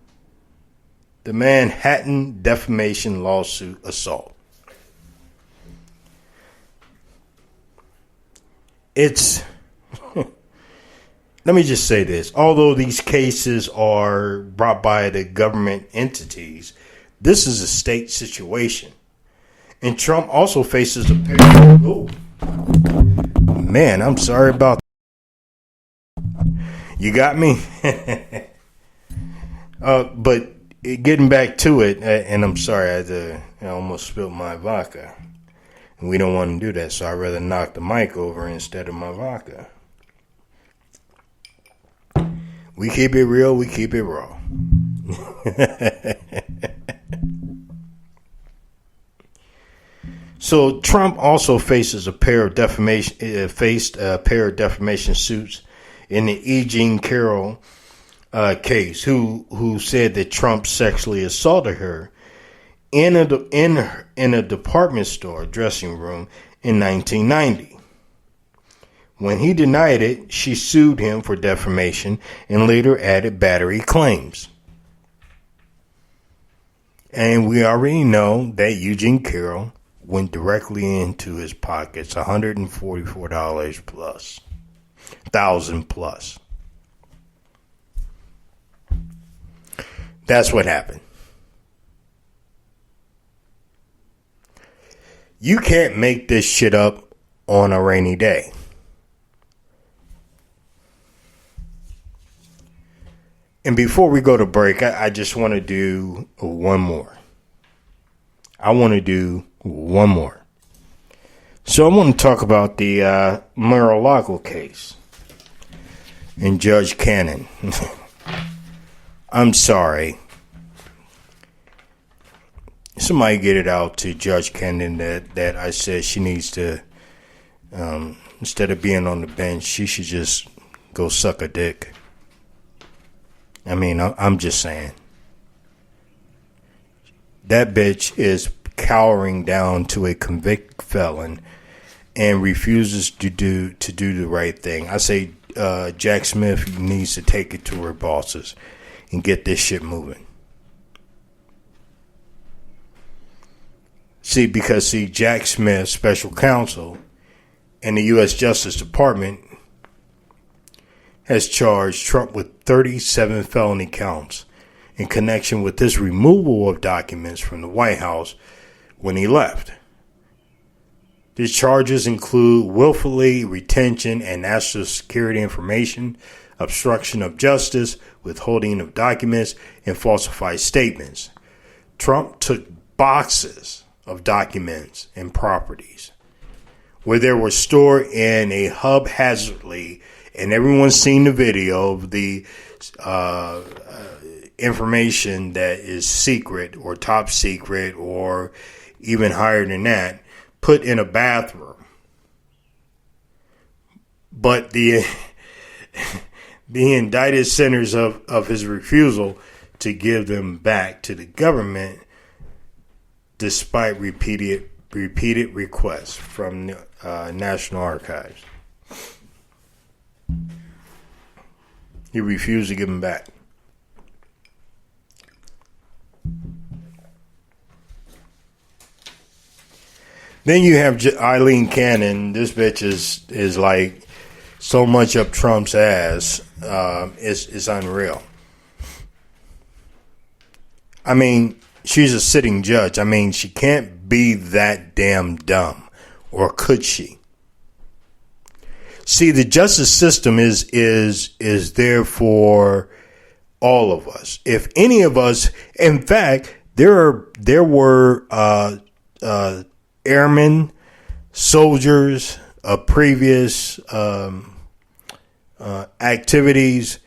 the Manhattan defamation lawsuit assault. It's, let me just say this. Although these cases are brought by the government entities, this is a state situation. And Trump also faces a pair. Oh, man, I'm sorry about that. You got me? But getting back to it, and I'm sorry, I almost spilled my vodka. And we don't want to do that, so I'd rather knock the mic over instead of my vodka. We keep it real, we keep it raw. So Trump also faces a pair of defamation suits in the E. Jean Carroll case, who said that Trump sexually assaulted her in a department store dressing room in 1990. When he denied it, she sued him for defamation and later added battery claims. And we already know that Eugene Carroll went directly into his pockets, $144 plus, $1,000 plus. That's what happened. You can't make this shit up on a rainy day. And before we go to break, I just want to do one more. So I want to talk about the Mar-a-Lago case and Judge Cannon. I'm sorry. Somebody get it out to Judge Cannon that I said she needs to, instead of being on the bench, she should just go suck a dick. I mean, I'm just saying. That bitch is cowering down to a convicted felon and refuses to do the right thing. I say Jack Smith needs to take it to her bosses and get this shit moving. Because Jack Smith, special counsel, and the U.S. Justice Department has charged Trump with 37 felony counts in connection with his removal of documents from the White House when he left. These charges include willfully retention and national security information, obstruction of justice, withholding of documents, and falsified statements. Trump took boxes of documents and properties where they were stored in a haphazardly, and everyone's seen the video of the information that is secret or top secret or even higher than that, put in a bathroom. But the indicted sinners of his refusal to give them back to the government despite repeated requests from the National Archives. He refused to give them back. Then you have Eileen Cannon. This bitch is like so much up Trump's ass. It's unreal. I mean, she's a sitting judge. I mean, she can't be that damn dumb, or could she? See, the justice system is there for all of us. If any of us, in fact, there were airmen, soldiers of previous activities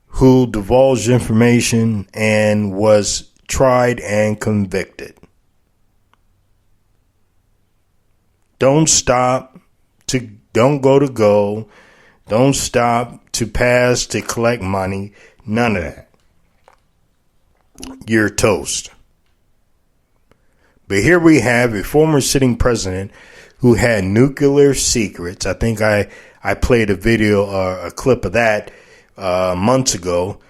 who divulged information and was tried and convicted. Don't go to go. Don't stop to pass to collect money. None of that. You're toast. But here we have a former sitting president who had nuclear secrets. I think I played a video or a clip of that months ago.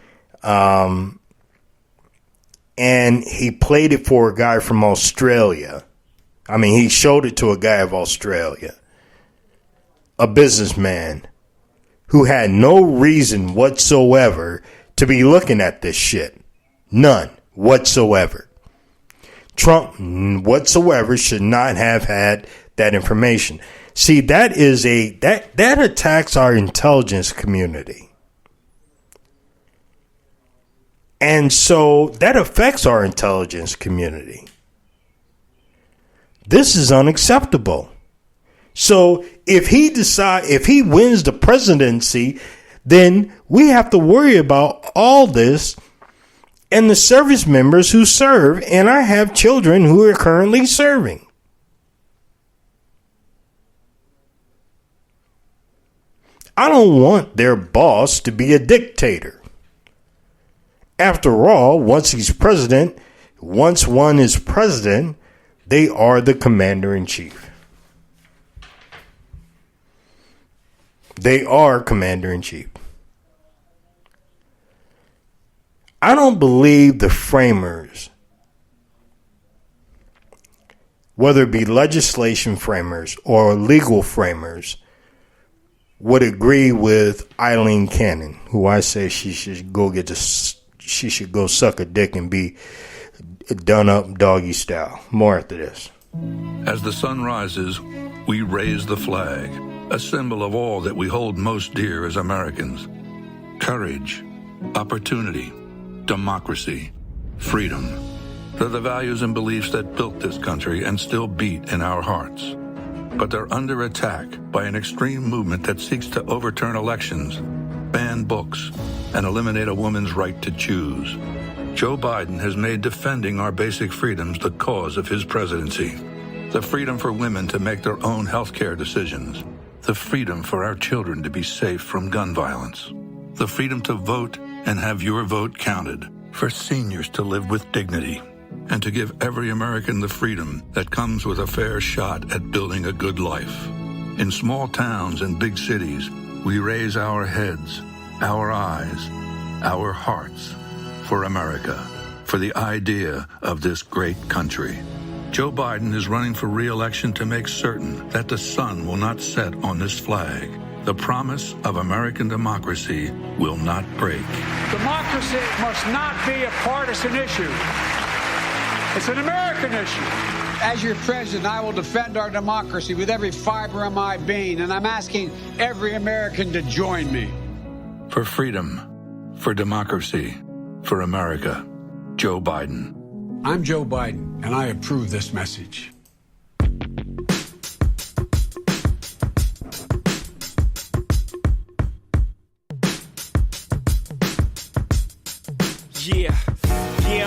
and he played it for a guy from Australia. I mean, he showed it to a guy of Australia, a businessman who had no reason whatsoever to be looking at this shit. None whatsoever. Trump whatsoever should not have had that information. See, that attacks our intelligence community. And so that affects our intelligence community. This is unacceptable. So if he wins the presidency, then we have to worry about all this and the service members who serve. And I have children who are currently serving. I don't want their boss to be a dictator. After all, once one is president, they are the commander-in-chief. They are commander-in-chief. I don't believe the framers, whether it be legislation framers or legal framers, would agree with Eileen Cannon, who I say she should go suck a dick and be done up doggy style. More after this. As the sun rises, we raise the flag, a symbol of all that we hold most dear as Americans. Courage, opportunity, democracy, freedom. They're the values and beliefs that built this country and still beat in our hearts. But they're under attack by an extreme movement that seeks to overturn elections, ban books, and eliminate a woman's right to choose. Joe Biden has made defending our basic freedoms the cause of his presidency. The freedom for women to make their own health care decisions. The freedom for our children to be safe from gun violence. The freedom to vote and have your vote counted. For seniors to live with dignity. And to give every American the freedom that comes with a fair shot at building a good life. In small towns and big cities, we raise our heads, our eyes, our hearts for America, for the idea of this great country. Joe Biden is running for re-election to make certain that the sun will not set on this flag. The promise of American democracy will not break. Democracy must not be a partisan issue. It's an American issue. As your president, I will defend our democracy with every fiber of my being, and I'm asking every American to join me. For freedom, for democracy, for America, Joe Biden. I'm Joe Biden, and I approve this message. Yeah,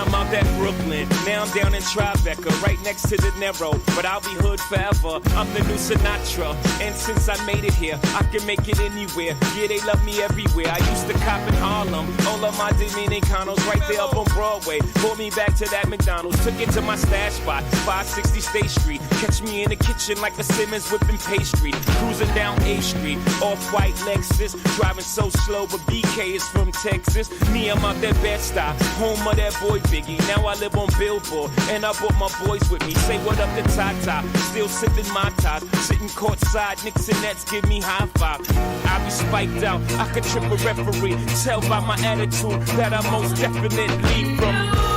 I'm out at Brooklyn. Now I'm down in Tribeca, right next to De Niro. But I'll be hood forever. I'm the new Sinatra. And since I made it here, I can make it anywhere. Yeah, they love me everywhere. I used to cop in Harlem. All of my Dominicanos right there up on Broadway. Pulled me back to that McDonald's. Took it to my stash spot, 560 State Street. Catch me in the kitchen like a Simmons whipping pastry. Cruising down A Street, off-white Lexus. Driving so slow, but BK is from Texas. Me, I'm out that Bed-Stuy, home of that boy Biggie. Now I live on Billboard, and I brought my boys with me. Say what up to Tata, still sipping my top. Sitting courtside, Knicks and Nets give me high five. I be spiked out, I could trip a referee. Tell by my attitude that I most definitely from.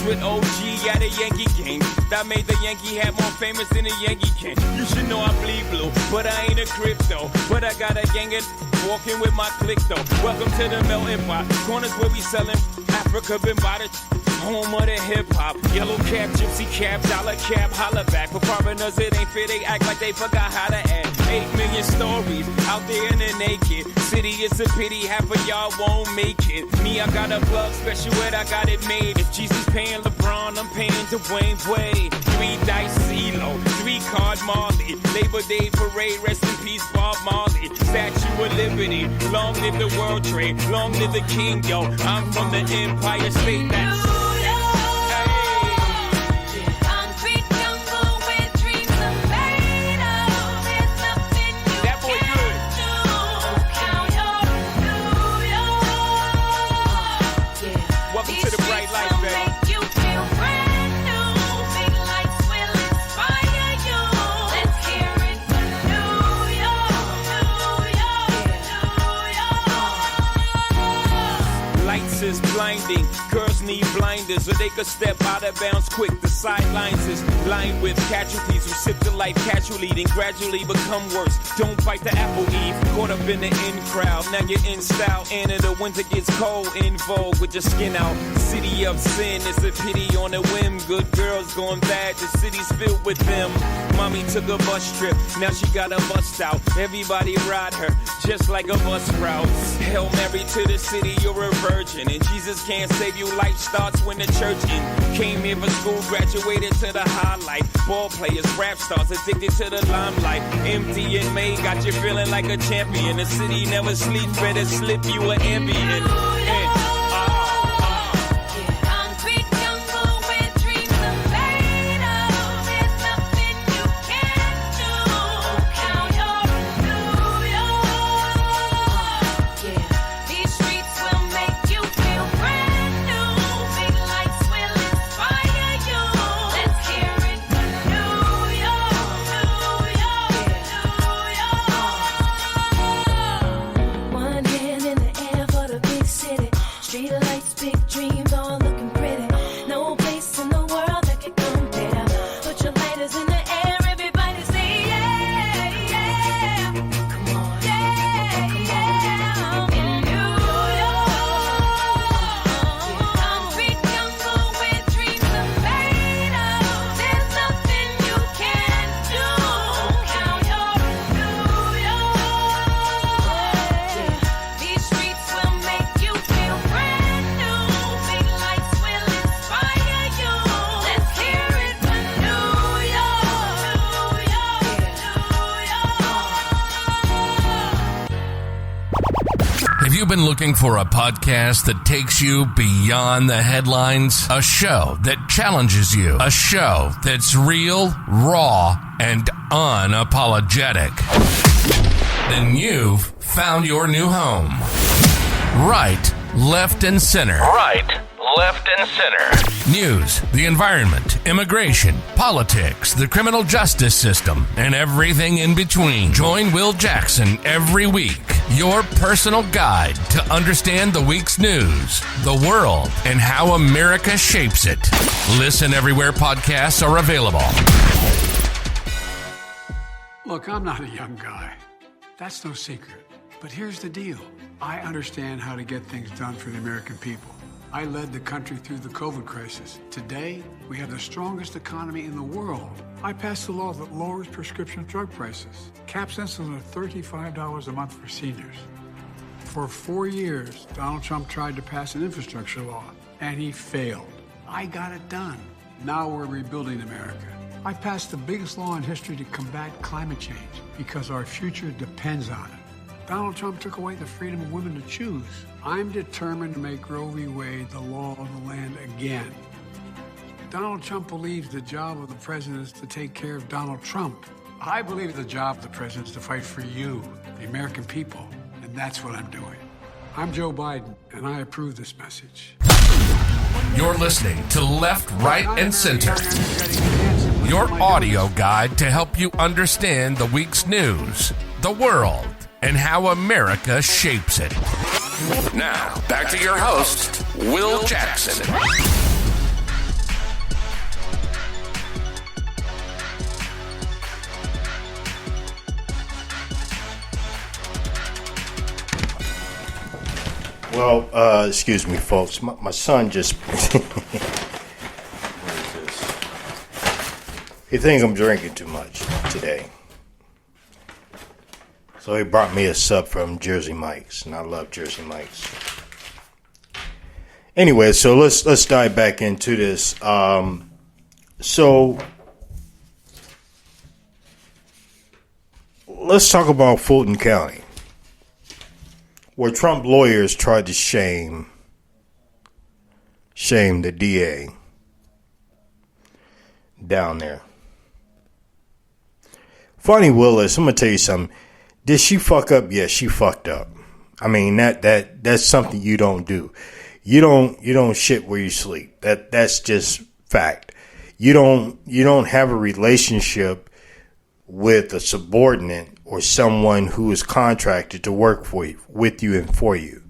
With OG at a Yankee game. That made the Yankee hat more famous than a Yankee can. You should know I bleed blue, but I ain't a crypto. But I got a gang of walking with my click though. Welcome to the melting pot. Corners where we selling Africa been by the home of the hip-hop. Yellow cap, gypsy cap, dollar cap, holla back. For foreigners it ain't fair, they act like they forgot how to act. 8 million stories out there in the naked city. It's a pity half of y'all won't make it. Me, I got a plug special ed, I got it made. If Jesus paying LeBron, I'm paying Dwayne Wade. You 3-dice CeeLo, 3-card Marley, Labor Day parade, rest in peace Bob Marley, Statue of Liberty, long live the World Trade, long live the King, yo. I'm from the Empire State. That's blinding. Girls need blinders so they could step out of bounds quick. The sidelines is lined with casualties who sip the life casually, then gradually become worse. Don't bite the apple, Eve. Caught up in the in crowd. Now you're in style. And in the winter gets cold, in vogue with your skin out. City of sin, it's a pity on a whim. Good girls going bad, the city's filled with them. Mommy took a bus trip, now she got a bust out. Everybody ride her, just like a bus route. Hail Mary to the city, you're a virgin. And Jesus can't save you, life starts when the church in. Came here for school, graduated to the highlight. Ball players, rap stars, addicted to the limelight. Empty in May, got you feeling like a champion. The city never sleeps, better slip you an ambient. Been looking for a podcast that takes you beyond the headlines? A show that challenges you. A show that's real, raw, and unapologetic. Then you've found your new home. Right, left, and center. Right, left, and center. News, the environment, immigration, politics, the criminal justice system, and everything in between. Join Will Jackson every week, your personal guide to understand the week's news, the world, and how America shapes it. Listen everywhere podcasts are available. Look, I'm not a young guy. That's no secret. But here's the deal. I understand how to get things done for the American people. I led the country through the COVID crisis. Today, we have the strongest economy in the world. I passed a law that lowers prescription drug prices, caps insulin at $35 a month for seniors. For 4 years, Donald Trump tried to pass an infrastructure law, and he failed. I got it done. Now we're rebuilding America. I passed the biggest law in history to combat climate change because our future depends on it. Donald Trump took away the freedom of women to choose. I'm determined to make Roe v. Wade the law of the land again. Donald Trump believes the job of the president is to take care of Donald Trump. I believe the job of the president is to fight for you, the American people, and that's what I'm doing. I'm Joe Biden, and I approve this message. You're listening to Left, Right, and Center, your audio guide to help you understand the week's news, the world, and how America shapes it. Now, back to your host, Will Jackson. Well, excuse me, folks. My son just... He thinks I'm drinking too much today. So he brought me a sub from Jersey Mike's, and I love Jersey Mike's. Anyway, so let's dive back into this. So let's talk about Fulton County, where Trump lawyers tried to shame the DA down there. Fani Willis, I'm gonna tell you something. Did she fuck up? Yes, she fucked up. I mean, that's something you don't do. You don't shit where you sleep. That's just fact. You don't have a relationship with a subordinate or someone who is contracted to work for you, with you and for you.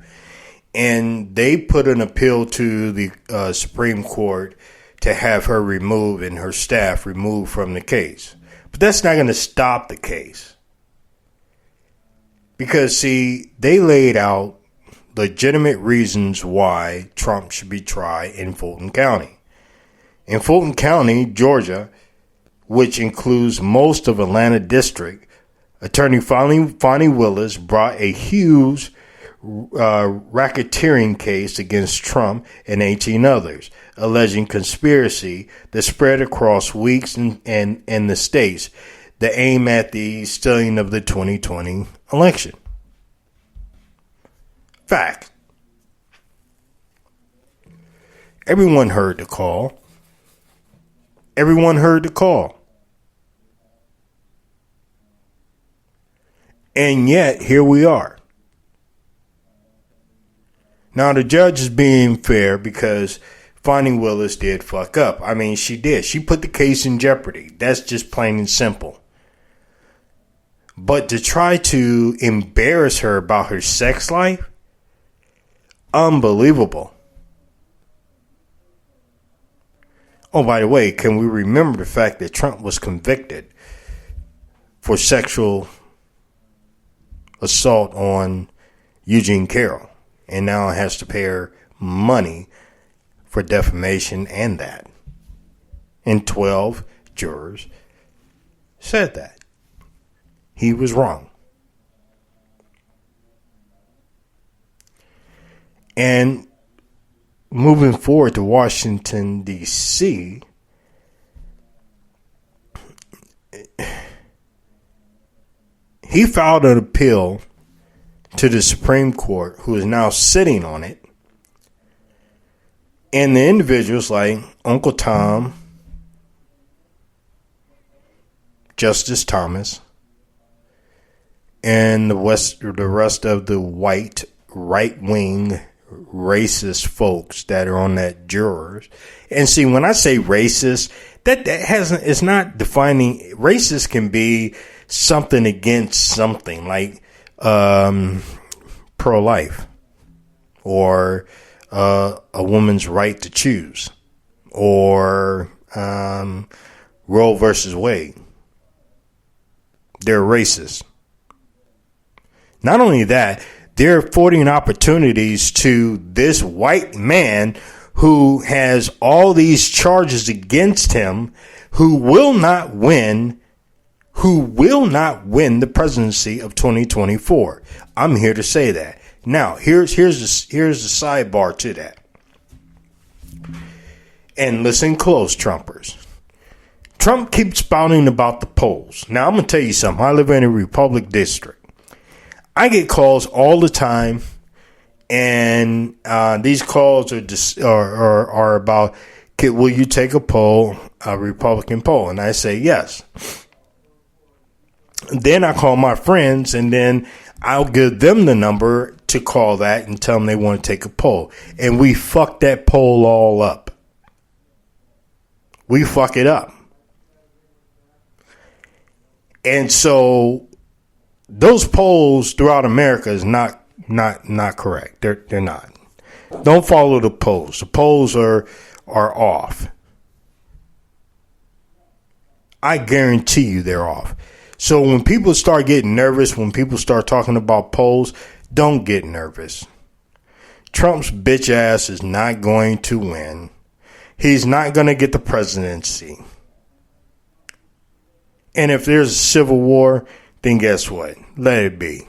And they put an appeal to the Supreme Court to have her removed and her staff removed from the case. But that's not going to stop the case. Because, see, they laid out legitimate reasons why Trump should be tried in Fulton County. In Fulton County, Georgia, which includes most of Atlanta District, Attorney Fani Willis brought a huge racketeering case against Trump and 18 others, alleging conspiracy that spread across weeks and the states that aim at the stealing of the 2020 election. Fact. Everyone heard the call. Everyone heard the call. And yet, here we are. Now, the judge is being fair because Fani Willis did fuck up. I mean, she did. She put the case in jeopardy. That's just plain and simple. But to try to embarrass her about her sex life, unbelievable. Oh, by the way, can we remember the fact that Trump was convicted for sexual assault on Eugene Carroll and now has to pay her money for defamation and that. And 12 jurors said that. He was wrong. And moving forward to Washington, D.C., he filed an appeal to the Supreme Court, who is now sitting on it. And the individuals like Uncle Tom, Justice Thomas, and the rest of the white, right-wing, racist folks that are on that jurors. And see, when I say racist, it's not defining. Racist can be something against something, like pro-life, or a woman's right to choose, or Roe versus Wade. They're racist. Not only that, they're affording opportunities to this white man who has all these charges against him, who will not win the presidency of 2024. I'm here to say that. Now, here's the sidebar to that. And listen close, Trumpers. Trump keeps spouting about the polls. Now, I'm going to tell you something. I live in a Republican district. I get calls all the time, and these calls are about, will you take a poll, a Republican poll? And I say yes. Then I call my friends, and then I'll give them the number to call that and tell them they want to take a poll. And we fuck that poll all up. We fuck it up. And so those polls throughout America is not correct. They're not. Don't follow the polls. The polls are off. I guarantee you they're off. So when people start getting nervous, when people start talking about polls, don't get nervous. Trump's bitch ass is not going to win. He's not going to get the presidency. And if there's a civil war, then guess what? Let it be.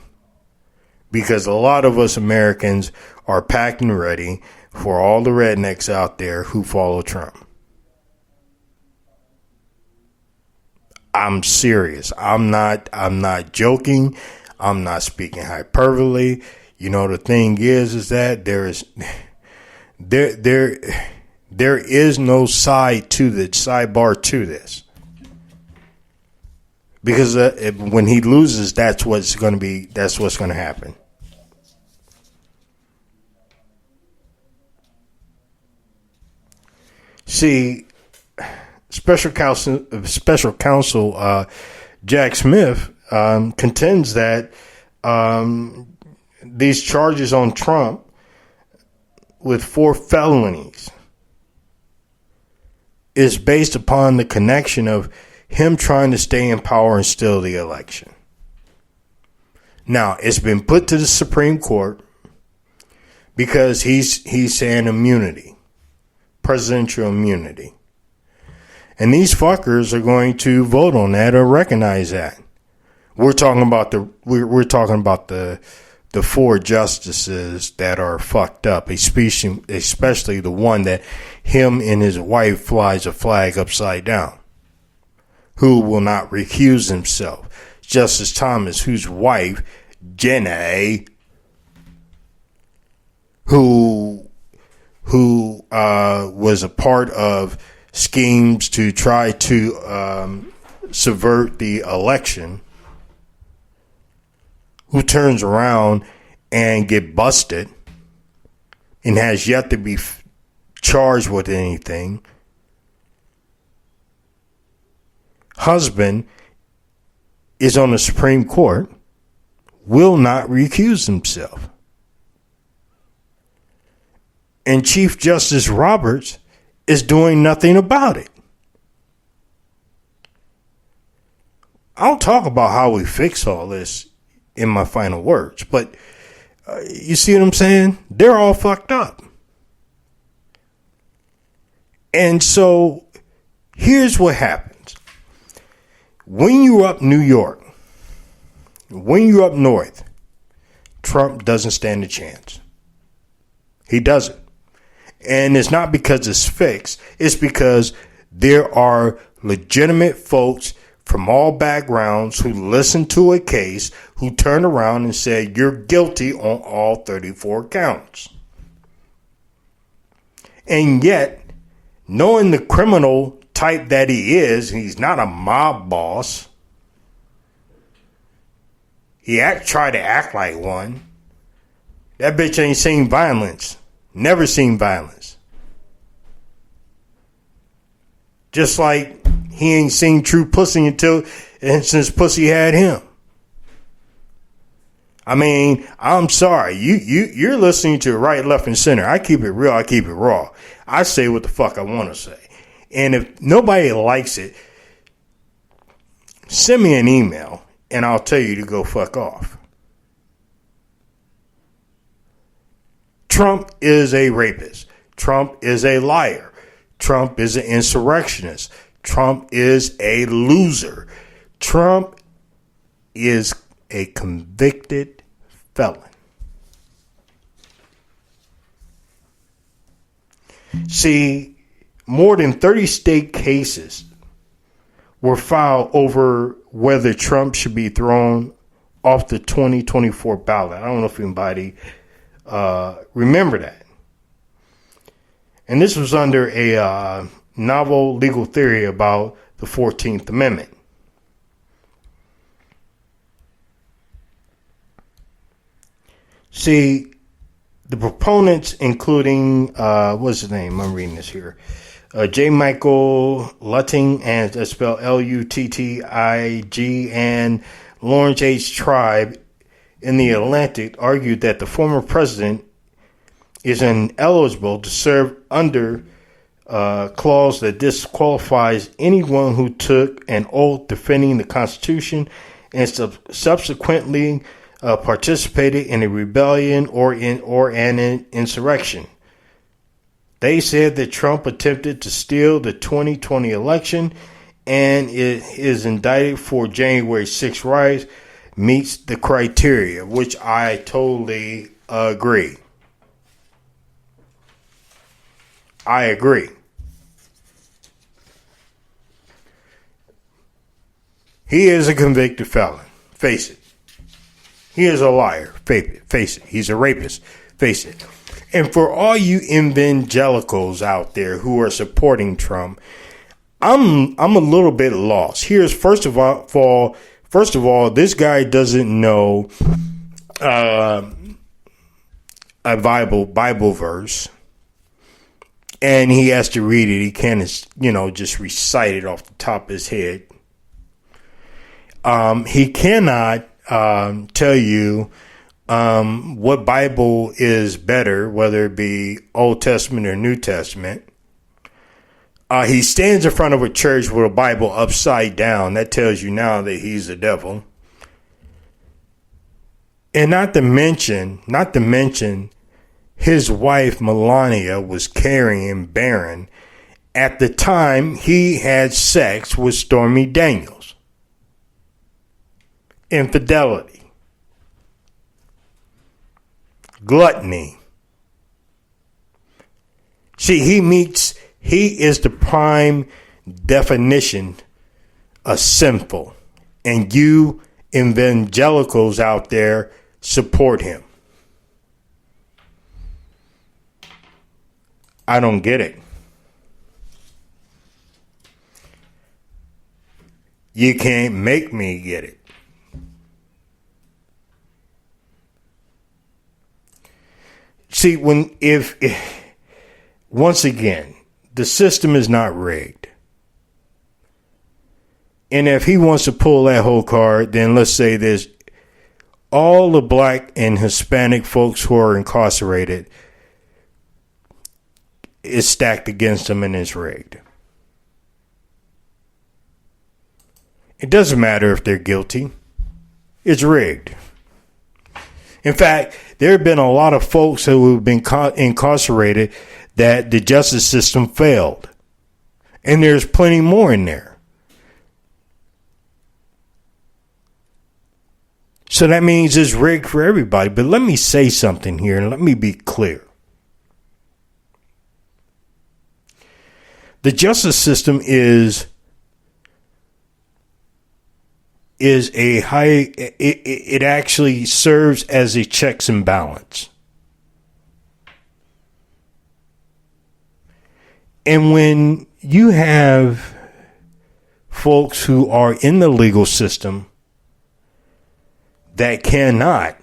Because a lot of us Americans are packed and ready for all the rednecks out there who follow Trump. I'm serious. I'm not joking. I'm not speaking hyperbole. You know, the thing is that there is no sidebar to this. Because when he loses, that's what's going to happen. See, Special Counsel Jack Smith contends that these charges on Trump with 4 felonies is based upon the connection of him trying to stay in power and steal the election. Now, it's been put to the Supreme Court because he's saying immunity, presidential immunity. And these fuckers are going to vote on that or recognize that. We're talking about the 4 justices that are fucked up, especially the one that him and his wife flies a flag upside down, who will not recuse himself. Justice Thomas, whose wife, Jenna, who was a part of schemes to try to subvert the election, who turns around and get busted and has yet to be charged with anything. Husband is on the Supreme Court, will not recuse himself. And Chief Justice Roberts is doing nothing about it. I'll talk about how we fix all this in my final words, but you see what I'm saying? They're all fucked up. And so here's what happens. When you're up New York, when you're up north, Trump doesn't stand a chance. He doesn't. And it's not because it's fixed. It's because there are legitimate folks from all backgrounds who listen to a case, who turn around and say, you're guilty on all 34 counts. And yet, knowing the criminal type that he is, he's not a mob boss. He tried to act like one. That bitch ain't seen violence. Never seen violence. Just like he ain't seen true pussy since pussy had him. I mean, I'm sorry. You're listening to Right, Left, and Center. I keep it real. I keep it raw. I say what the fuck I want to say. And if nobody likes it, send me an email and I'll tell you to go fuck off. Trump is a rapist. Trump is a liar. Trump is an insurrectionist. Trump is a loser. Trump is a convicted felon. See, more than 30 state cases were filed over whether Trump should be thrown off the 2024 ballot. I don't know if anybody remember that. And this was under a novel legal theory about the 14th Amendment. See, the proponents, including, what's his name? I'm reading this here. J. Michael Luttig, and that's spelled Luttig, and Lawrence H. Tribe in the Atlantic argued that the former president is ineligible to serve under a clause that disqualifies anyone who took an oath defending the Constitution and subsequently participated in a rebellion or an insurrection. They said that Trump attempted to steal the 2020 election and is indicted for January 6 riots, meets the criteria, which I totally agree. I agree. He is a convicted felon. Face it. He is a liar. Face it. He's a rapist. Face it. And for all you evangelicals out there who are supporting Trump, I'm a little bit lost. Here's first of all, this guy doesn't know a Bible verse, and he has to read it. He can't, just recite it off the top of his head. He cannot tell you what Bible is better, whether it be Old Testament or New Testament. He stands in front of a church with a Bible upside down. That tells you now that he's the devil. And not to mention, his wife Melania was carrying Barron at the time he had sex with Stormy Daniels. Infidelity. Gluttony. See, he is the prime definition of sinful. And you evangelicals out there support him. I don't get it. You can't make me get it. See, once again, the system is not rigged. And if he wants to pull that whole card, then let's say there's all the black and Hispanic folks who are incarcerated is stacked against him and is rigged. It doesn't matter if they're guilty. It's rigged. In fact, there have been a lot of folks who have been incarcerated that the justice system failed. And there's plenty more in there. So that means it's rigged for everybody. But let me say something here and let me be clear. The justice system is a high, it actually serves as a checks and balance. And when you have folks who are in the legal system that cannot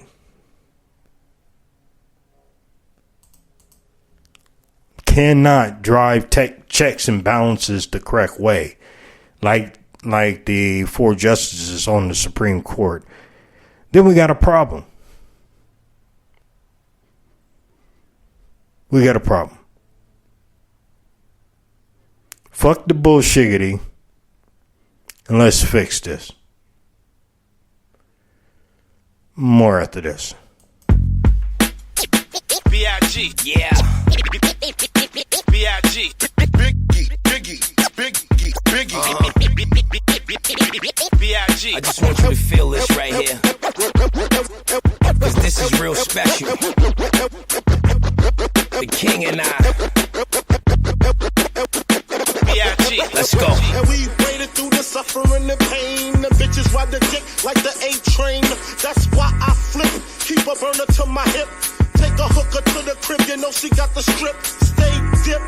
drive checks and balances the correct way, like the 4 justices on the Supreme Court, then we got a problem. We got a problem. Fuck the bullshiggity and let's fix this. More after this. B.I.G. Yeah. B.I.G. Biggie. B.I.G. I just want you to feel this right here, cause this is real special. The king and I. B.I.G. Let's go. And we waited through the suffering and pain. The bitches ride the dick like the A train. That's why I flip. Keep a burner to my hip. Take a hooker to the crib, you know she got the strip. Stay dip,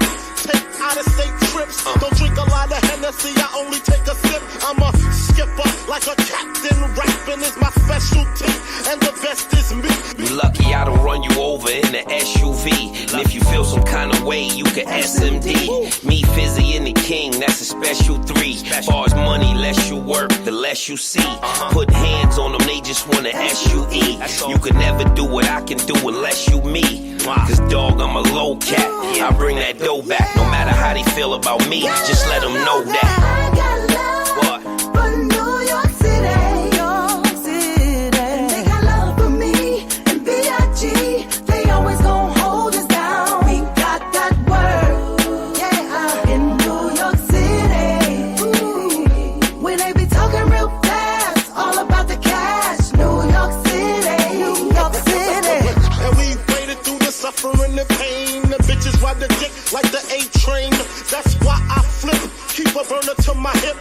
take out-of-state trips. Don't drink a lot of Hennessy, I only take a sip. I'm a skipper, like a captain. Rapping is my specialty, and the best is me. You lucky I don't run you over in the SUV. And if you feel some kind of way, you can SMD. Me, Fizzy, and the King, that's a special 3. Far as money, less you work, the less you see. Put hands on them, they just wanna SUE. You could never do what I can do unless you me. Cause dog, I'm a low cat. I bring that dough back, no matter how they feel about me. Just let them know that. What? For New York City, and they got love for me and B.I.G. They always gon' hold us down. We got that word, yeah, in New York City. Ooh, when they be talking real fast, all about the cash. New York City, New York City. And we waited through the suffering and pain. The bitches ride the dick like the A train. That's why I flip. Keep a burner to my hip.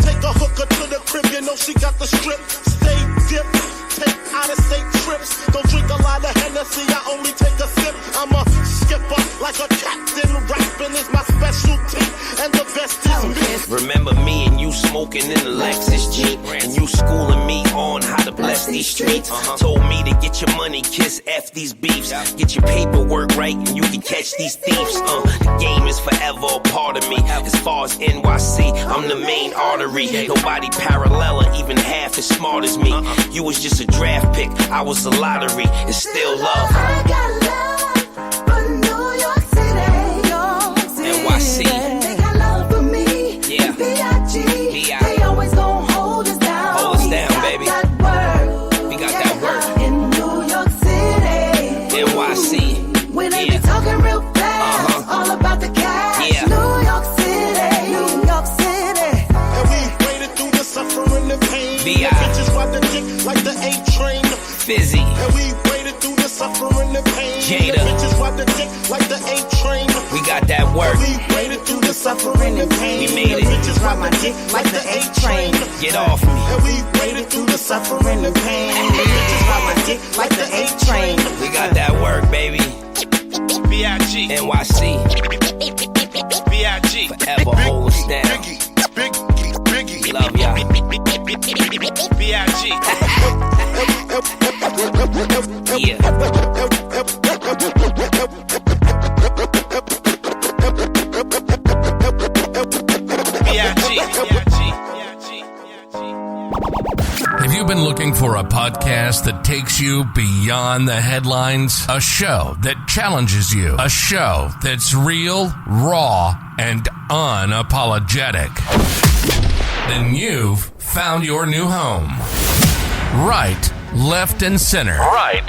Take a hooker to the crib, you know she got the strip. Stay dipped, take out-of-state trips. Don't drink a lot of Hennessy, I only take a sip. I'm a skipper, like a captain. Rapping is my specialty, and the best is me. Remember me and you smoking in the Lexus Jeep, and you schooling me on how to bless these streets. Told me to get your money, kiss F these beefs. Get your paperwork right and you can catch these thieves. The game is forever a part of me. As far as NYC, I'm the main artery. Nobody parallel or even half as smart as me. You was just a draft pick, I was a lottery. It's still love. I got love for New York City. NYC. They got love for me. Yeah. B.I.G. They always gon' hold us down. Hold us down, baby. We got that work. In New York City. NYC. When they be talking real fast, all about the cash. Yeah. New York City. New York City. And we waded through the suffering and pain. B.I. Bitches ride the dick like the A train. Fizzy. And we waded through the suffering and pain. Jada. The bitches ride the dick like the A train. We got that work. And we waded through the suffering and pain. We made it. The bitches ride my dick like the A train. Get off me. And we waded through the suffering and pain. The bitches ride my dick like the A train. We got that work, baby. B.I.G. NYC. B.I.G. Forever hold us down. Biggie. Love y'all. B.I.G. Have you been looking for a podcast that takes you beyond the headlines? A show that challenges you. A show that's real, raw, and unapologetic. Then you've found your new home. Right, left, and center. Right,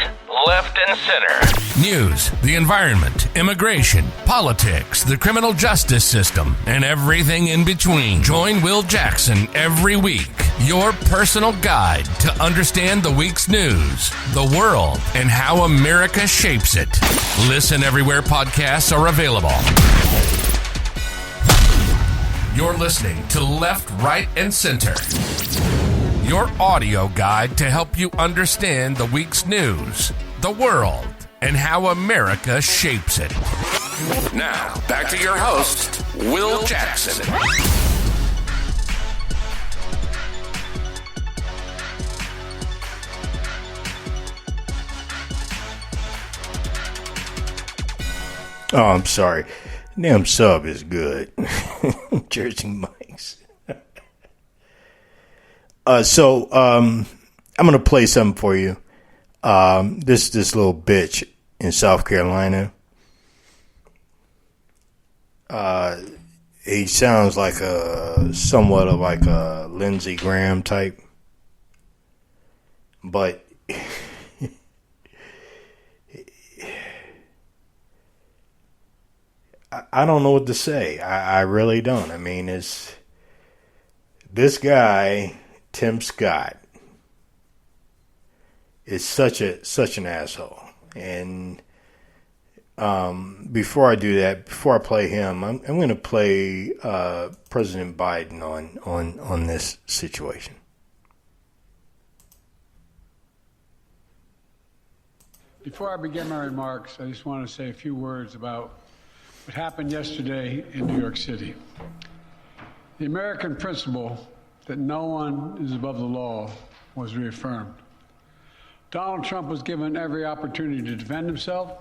left, and center. News, the environment, immigration, politics, the criminal justice system, and everything in between. Join Will Jackson every week, your personal guide to understand the week's news, the world, and how America shapes it. Listen everywhere podcasts are available. You're listening to Left, Right, and Center, your audio guide to help you understand the week's news, the world, and how America shapes it. Now, back to your host, Will Jackson. Oh, I'm sorry. Damn sub is good. Jersey Mike's. So I'm going to play something for you. This little bitch in South Carolina. He sounds like somewhat of like a Lindsey Graham type. But I don't know what to say. I really don't. I mean, it's this guy, Tim Scott, is such an asshole. And before I do that, before I play him, I'm going to play President Biden on this situation. Before I begin my remarks, I just want to say a few words about what happened yesterday in New York City. The American principle that no one is above the law was reaffirmed. Donald Trump was given every opportunity to defend himself.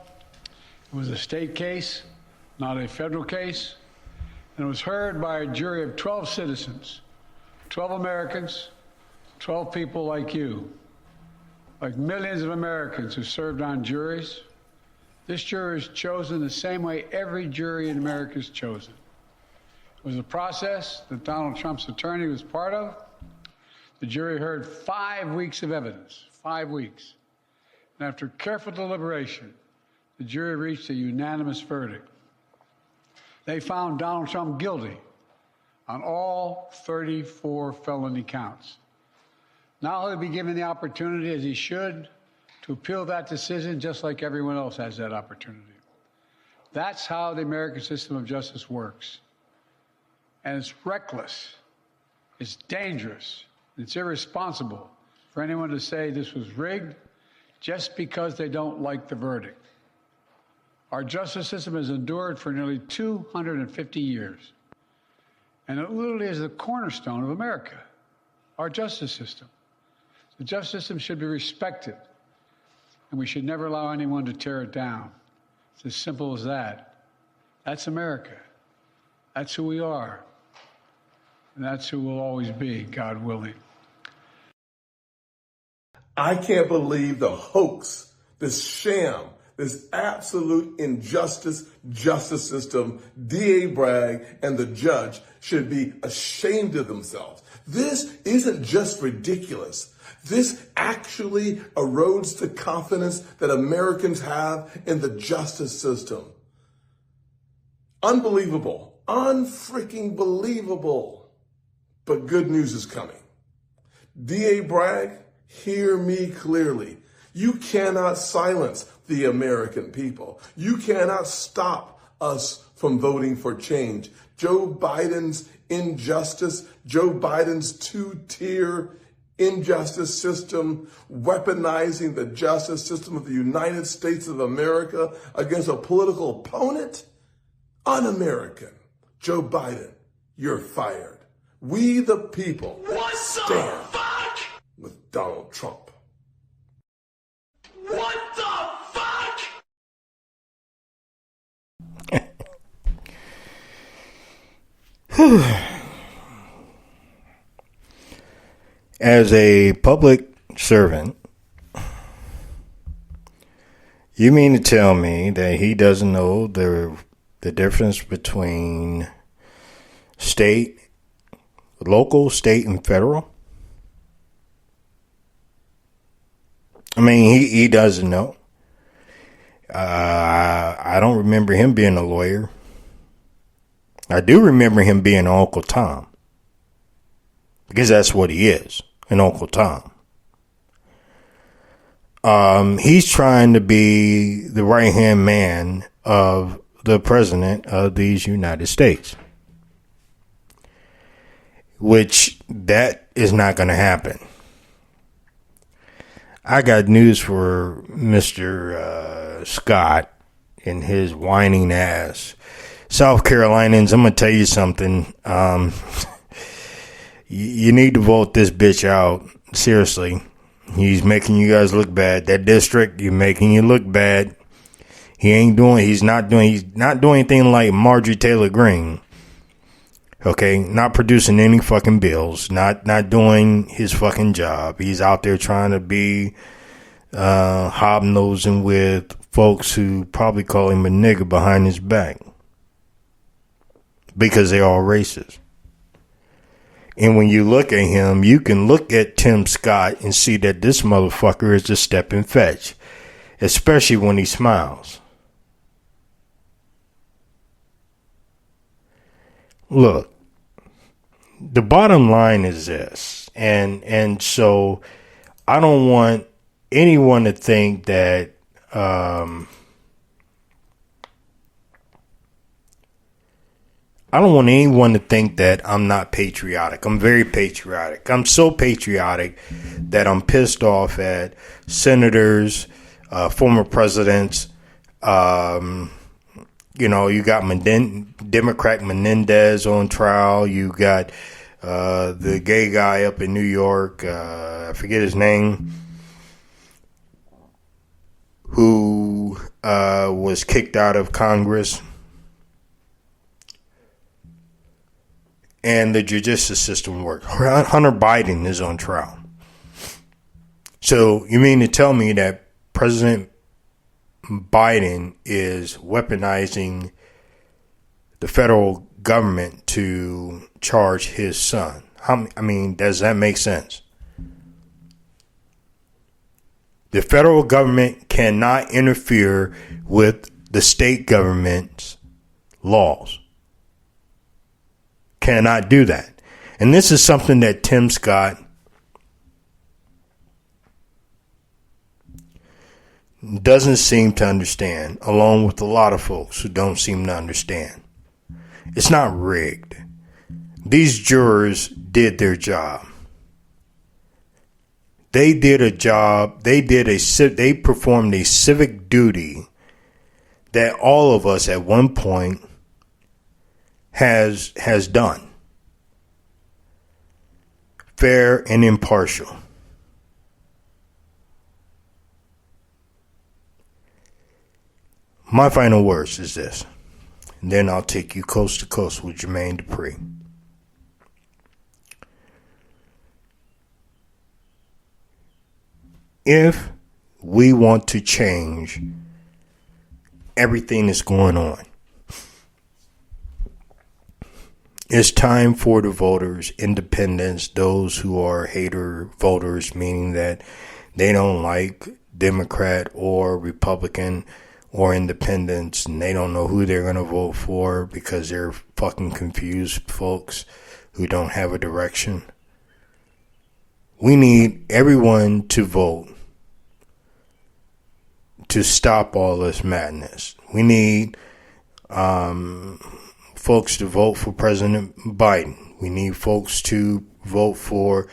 It was a state case, not a federal case, and it was heard by a jury of 12 citizens, 12 Americans, 12 people like you, like millions of Americans who served on juries. This jury is chosen the same way every jury in America is chosen. It was a process that Donald Trump's attorney was part of. The jury heard 5 weeks of evidence, 5 weeks. And after careful deliberation, the jury reached a unanimous verdict. They found Donald Trump guilty on all 34 felony counts. Now he'll be given the opportunity, as he should, to appeal that decision just like everyone else has that opportunity. That's how the American system of justice works. And it's reckless It's dangerous. It's irresponsible for anyone to say this was rigged just because they don't like the verdict. Our justice system has endured for nearly 250 years, and it literally is the cornerstone of America, our justice system. The justice system should be respected, and we should never allow anyone to tear it down. It's as simple as that. That's America. That's who we are. And that's who we'll always be, God willing. I can't believe the hoax, this sham, this absolute injustice justice system. D.A. Bragg and the judge should be ashamed of themselves. This isn't just ridiculous. This actually erodes the confidence that Americans have in the justice system. Unbelievable. Unfreaking believable. But good news is coming. D.A. Bragg, hear me clearly. You cannot silence the American people. You cannot stop us from voting for change. Joe Biden's injustice, Joe Biden's two-tier injustice system, weaponizing the justice system of the United States of America against a political opponent, un-American. Joe Biden, you're fired. We the people stand with Donald Trump. What the fuck? As a public servant, you mean to tell me that he doesn't know the difference between local, state, and federal? I mean, he doesn't know. I don't remember him being a lawyer. I do remember him being Uncle Tom, because that's what he is, an Uncle Tom. He's trying to be the right-hand man of the president of these United States, which that is not going to happen. I got news for Mr. Scott and his whining ass. South Carolinians, I'm going to tell you something. You need to vote this bitch out. Seriously. He's making you guys look bad. That district, you're making you look bad. He's not doing anything like Marjorie Taylor Greene. Okay, not producing any fucking bills, not doing his fucking job. He's out there trying to be hobnosing with folks who probably call him a nigger behind his back, because they're all racist. And when you look at him, you can look at Tim Scott and see that this motherfucker is a step and fetch, especially when he smiles. Look, the bottom line is this, and so I don't want anyone to think that I don't want anyone to think that I'm not patriotic. I'm very patriotic. I'm so patriotic that I'm pissed off at senators, former presidents. You got Democrat Menendez on trial. You got the gay guy up in New York, I forget his name, who was kicked out of Congress. And the judicial system worked. Hunter Biden is on trial. So you mean to tell me that President Biden is weaponizing the federal government to charge his son? Does that make sense? The federal government cannot interfere with the state government's laws. Cannot do that. And this is something that Tim Scott doesn't seem to understand, along with a lot of folks who don't seem to understand. It's not rigged. These jurors did their job. They did a job. They performed a civic duty that all of us at one point has done. Fair and impartial. My final words is this, and then I'll take you coast to coast with Jermaine Dupri. If we want to change everything that's going on, it's time for the voters, independents, those who are hater voters, meaning that they don't like Democrat or Republican or independents, and they don't know who they're going to vote for because they're fucking confused folks who don't have a direction. We need everyone to vote to stop all this madness. We need folks to vote for President Biden. We need folks to vote for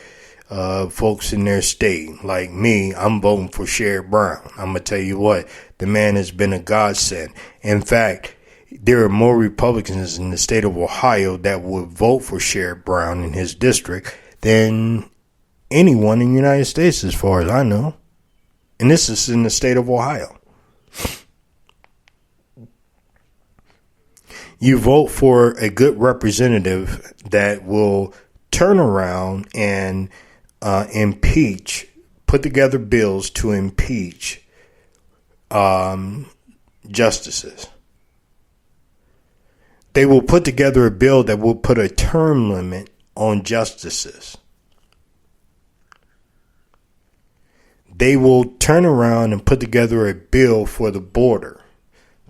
folks in their state. Like me, I'm voting for Sherrod Brown. I'm going to tell you what, the man has been a godsend. In fact, there are more Republicans in the state of Ohio that would vote for Sherrod Brown in his district than anyone in the United States, as far as I know. And this is in the state of Ohio. You vote for a good representative that will turn around and impeach, put together bills to impeach justices. They will put together a bill that will put a term limit on justices. They will turn around and put together a bill for the border.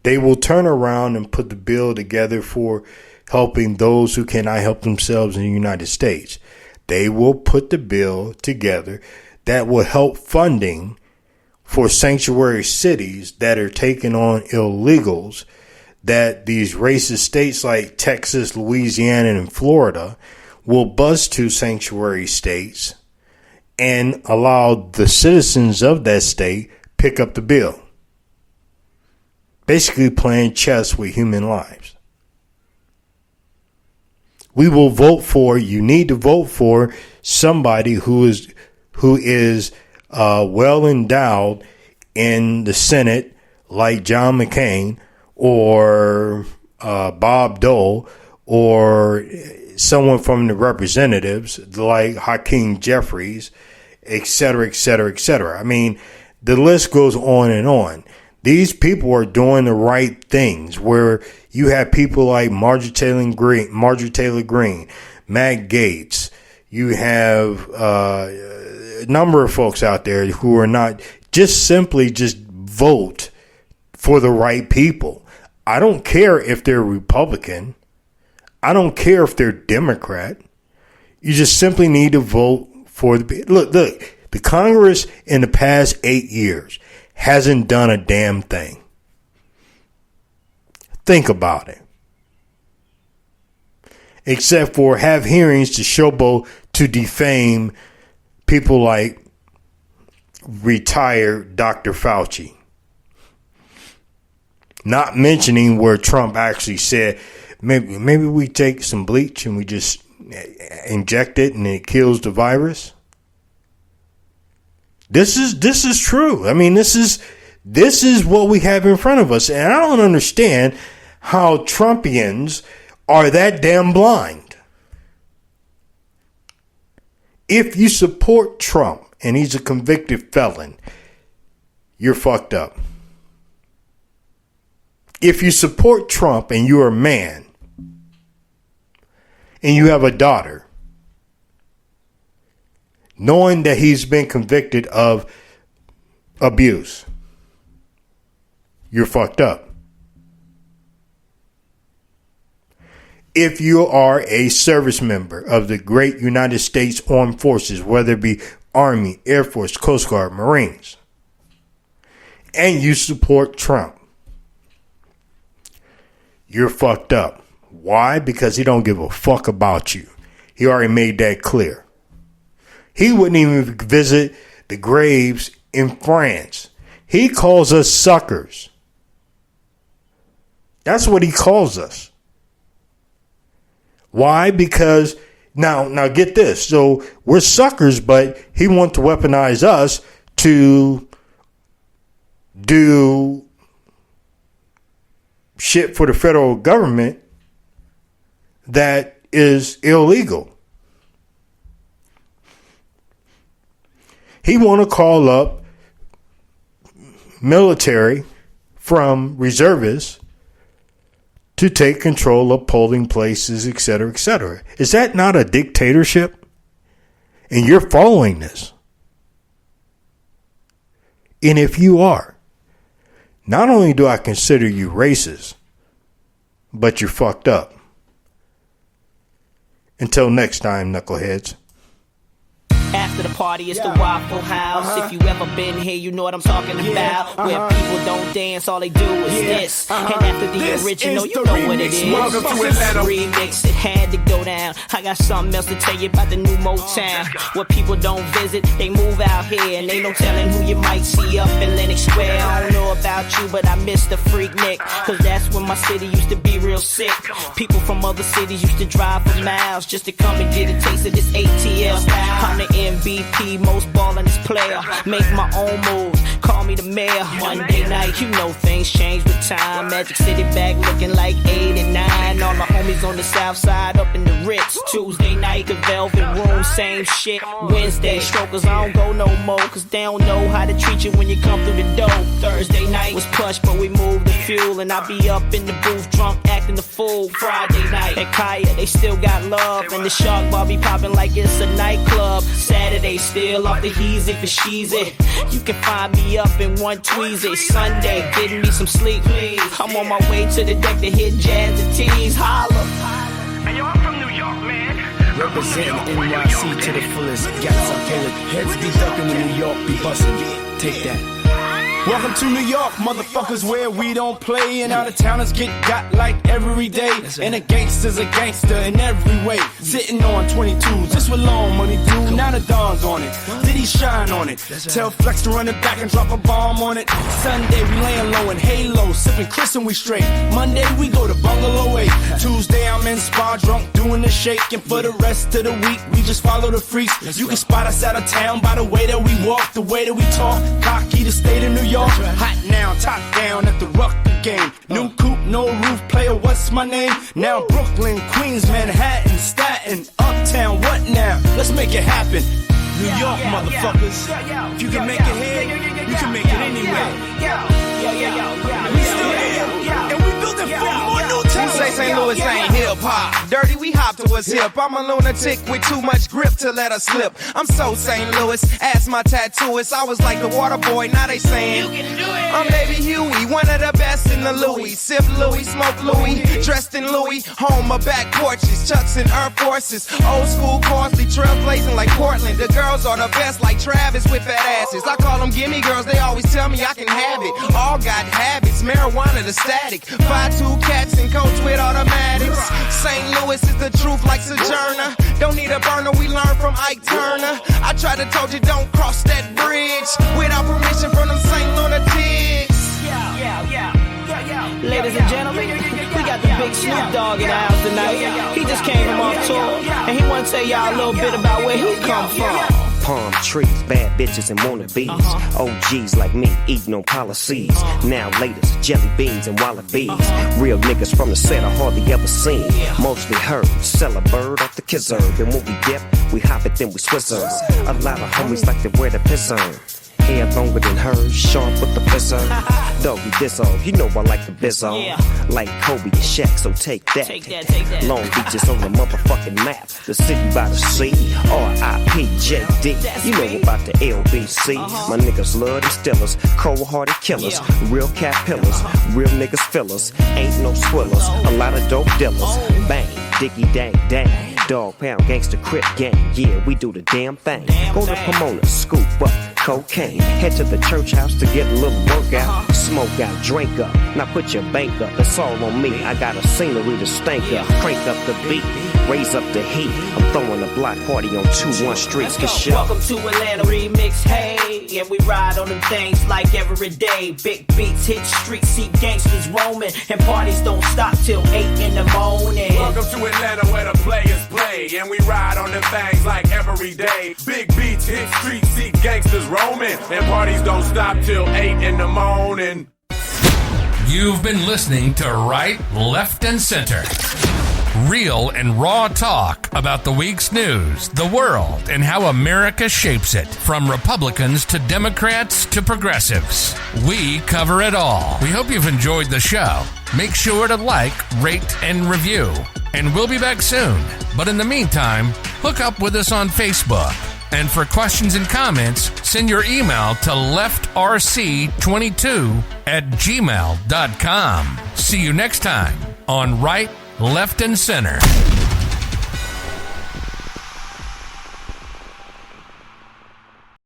They will turn around and put the bill together for helping those who cannot help themselves in the United States. They will put the bill together that will help funding for sanctuary cities that are taking on illegals, that these racist states like Texas, Louisiana, and Florida will buzz to sanctuary states and allow the citizens of that state pick up the bill. Basically playing chess with human lives. We will vote for, you need to vote for somebody who is well endowed in the Senate, like John McCain or Bob Dole, or someone from the representatives like Hakeem Jeffries, et cetera, et cetera, et cetera. I mean, the list goes on and on. These people are doing the right things, where you have people like Marjorie Taylor Greene, Matt Gaetz. You have a number of folks out there who are not just simply just vote for the right people. I don't care if they're Republican. I don't care if they're Democrat. You just simply need to vote for the look. The Congress in the past 8 years hasn't done a damn thing. Think about it. Except for have hearings to showboat, to defame people like retired Dr. Fauci. Not mentioning where Trump actually said, maybe we take some bleach and we just inject it and it kills the virus. This is true. I mean, this is what we have in front of us. And I don't understand how Trumpians are that damn blind. If you support Trump and he's a convicted felon, you're fucked up. If you support Trump and you're a man and you have a daughter, knowing that he's been convicted of abuse, you're fucked up. If you are a service member of the great United States Armed Forces, whether it be Army, Air Force, Coast Guard, Marines, and you support Trump, you're fucked up. Why? Because he don't give a fuck about you. He already made that clear. He wouldn't even visit the graves in France. He calls us suckers. That's what he calls us. Why? Because now get this. So we're suckers, but he wants to weaponize us to do shit for the federal government that is illegal. He want to call up military from reservists to take control of polling places, et cetera, et cetera. Is that not a dictatorship? And you're following this. And if you are, not only do I consider you racist, but you're fucked up. Until next time, knuckleheads. After the party, it's the Waffle House. If you ever been here, you know what I'm talking about. Where people don't dance, all they do is this. And after the original, you know what it is. Welcome to Atlanta. Remix, it had to go down. I got something else to tell you about the new Motown. Where people don't visit, they move out here. And ain't no telling who you might see up in Lenox Square. I don't know about you, but I miss the Freaknik. Cause that's when my city used to be real sick. People from other cities used to drive for miles just to come and get a taste of this ATL style. I'm the MVP, most ballin'est player. Make my own moves, call me the mayor. Monday night, you know things change with time. Magic City back looking like 8 and 9. All the homies on the south side up in the Ritz. Tuesday night, the Velvet Room, same shit. Wednesday, strokers, I don't go no more. Cause they don't know how to treat you when you come through the door. Thursday night was plush, but we moved the fuel. And I be up in the booth, drunk, acting the fool. Friday night, at Kaya, they still got love. And the Shark Bar be popping like it's a nightclub. Saturday, still off the Heezy for Sheezy. You can find me up in one Tweezy. Sunday, getting me some sleep. I'm on my way to the deck to hit Jazz and T's. Holla. Hey, yo, I'm from New York, man. Representing NYC to the fullest. Got some Taylor. Heads be ducking in New York, be busting. Take that. Welcome to New York, motherfuckers, where we don't play. And out of towners get got like every day. And a gangster's a gangster in every way. Sitting on 22s, just with long money, dude. Now the dawn's on it. Did he shine on it? Tell Flex to run it back and drop a bomb on it. Sunday, we laying low in Halo. Sipping Chris and we straight. Monday, we go to Bungalow 8. Tuesday, I'm in Spa drunk, doing the shake. And for the rest of the week, we just follow the freaks. You can spot us out of town by the way that we walk, the way that we talk. Cocky, the state of New York. Hot now, top down at the Rucker game. New coupe, no roof, player, what's my name? Now Brooklyn, Queens, Manhattan, Staten, Uptown, what now? Let's make it happen. New York, motherfuckers. If you can make it here, you can make it anywhere. We still here, and we building 4 more new towns. You say St. Louis ain't hip-hop. Dirty, we hop to what's hip. I'm a lunatic with too much grip to let her slip. I'm so St. Louis, ask my tattooist. I was like the water boy, now they saying you can do it. I'm Baby Huey, one of the best in the Louis. Sip Louis, smoke Louis, dressed in Louis. Home of back porches, Chucks and Air Forces. Old school, costly, trailblazing like Portland. The girls are the best like Travis with fat asses. I call them gimme girls, they always tell me I can have it. All got habits, marijuana the static. 5'2" cats and coats with automatics. St. Louis is the truth like Sojourner. Don't need a burner, we learn from Ike Turner. I tried to told you don't cross that bridge without permission from them St. Lunatics. Ladies and gentlemen, we got the big Snoop Dogg in the house tonight. He just came from off tour, and he want to tell y'all a little bit about where he come from. Palm trees, bad bitches and wannabes. OGs like me eating on policies. Now latest, jelly beans and wallabies. Real niggas from the set I hardly ever seen. Mostly heard, sell a bird off the kizzer. And when we dip, we hop it, then we swizzers. A lot of homies like to wear the pizzon. Hair longer than hers, sharp with the fizzer. Doggy this off, you know I like the bizzo. Like Kobe and Shaq, so take that. Long Beach is on the motherfucking map. The city by the sea, R.I.P. JD. You know about the LBC. My niggas love them stillers, cold-hearted killers. Real cat pillars, real niggas fillers. Ain't no swillers, a lot of dope dealers. Bang, diggy dang dang. Dog pound, gangster, crip gang, yeah, we do the damn thing. Go to Pomona, scoop up cocaine. Head to the church house to get a little workout. Smoke out, drink up, now put your bank up. It's all on me, I got a scenery to stank up. Crank up the beat, raise up the heat. I'm throwing a block party on 2-1 streets. Welcome to Atlanta Remix, hey. And we ride on them things like every day. Big beats hit streets, see gangsters roaming. And parties don't stop till 8 in the morning. Welcome to Atlanta where the players play. And we ride on them things like every day. Big beats hit streets, see gangsters roaming. And parties don't stop till 8 in the morning. You've been listening to Right, Left, and Center. Real and raw talk about the week's news, the world, and how America shapes it. From Republicans to Democrats to progressives. We cover it all. We hope you've enjoyed the show. Make sure to like, rate, and review. And we'll be back soon. But in the meantime, hook up with us on Facebook. And for questions and comments, send your email to leftrc22@gmail.com. See you next time on Right, Left, and Center.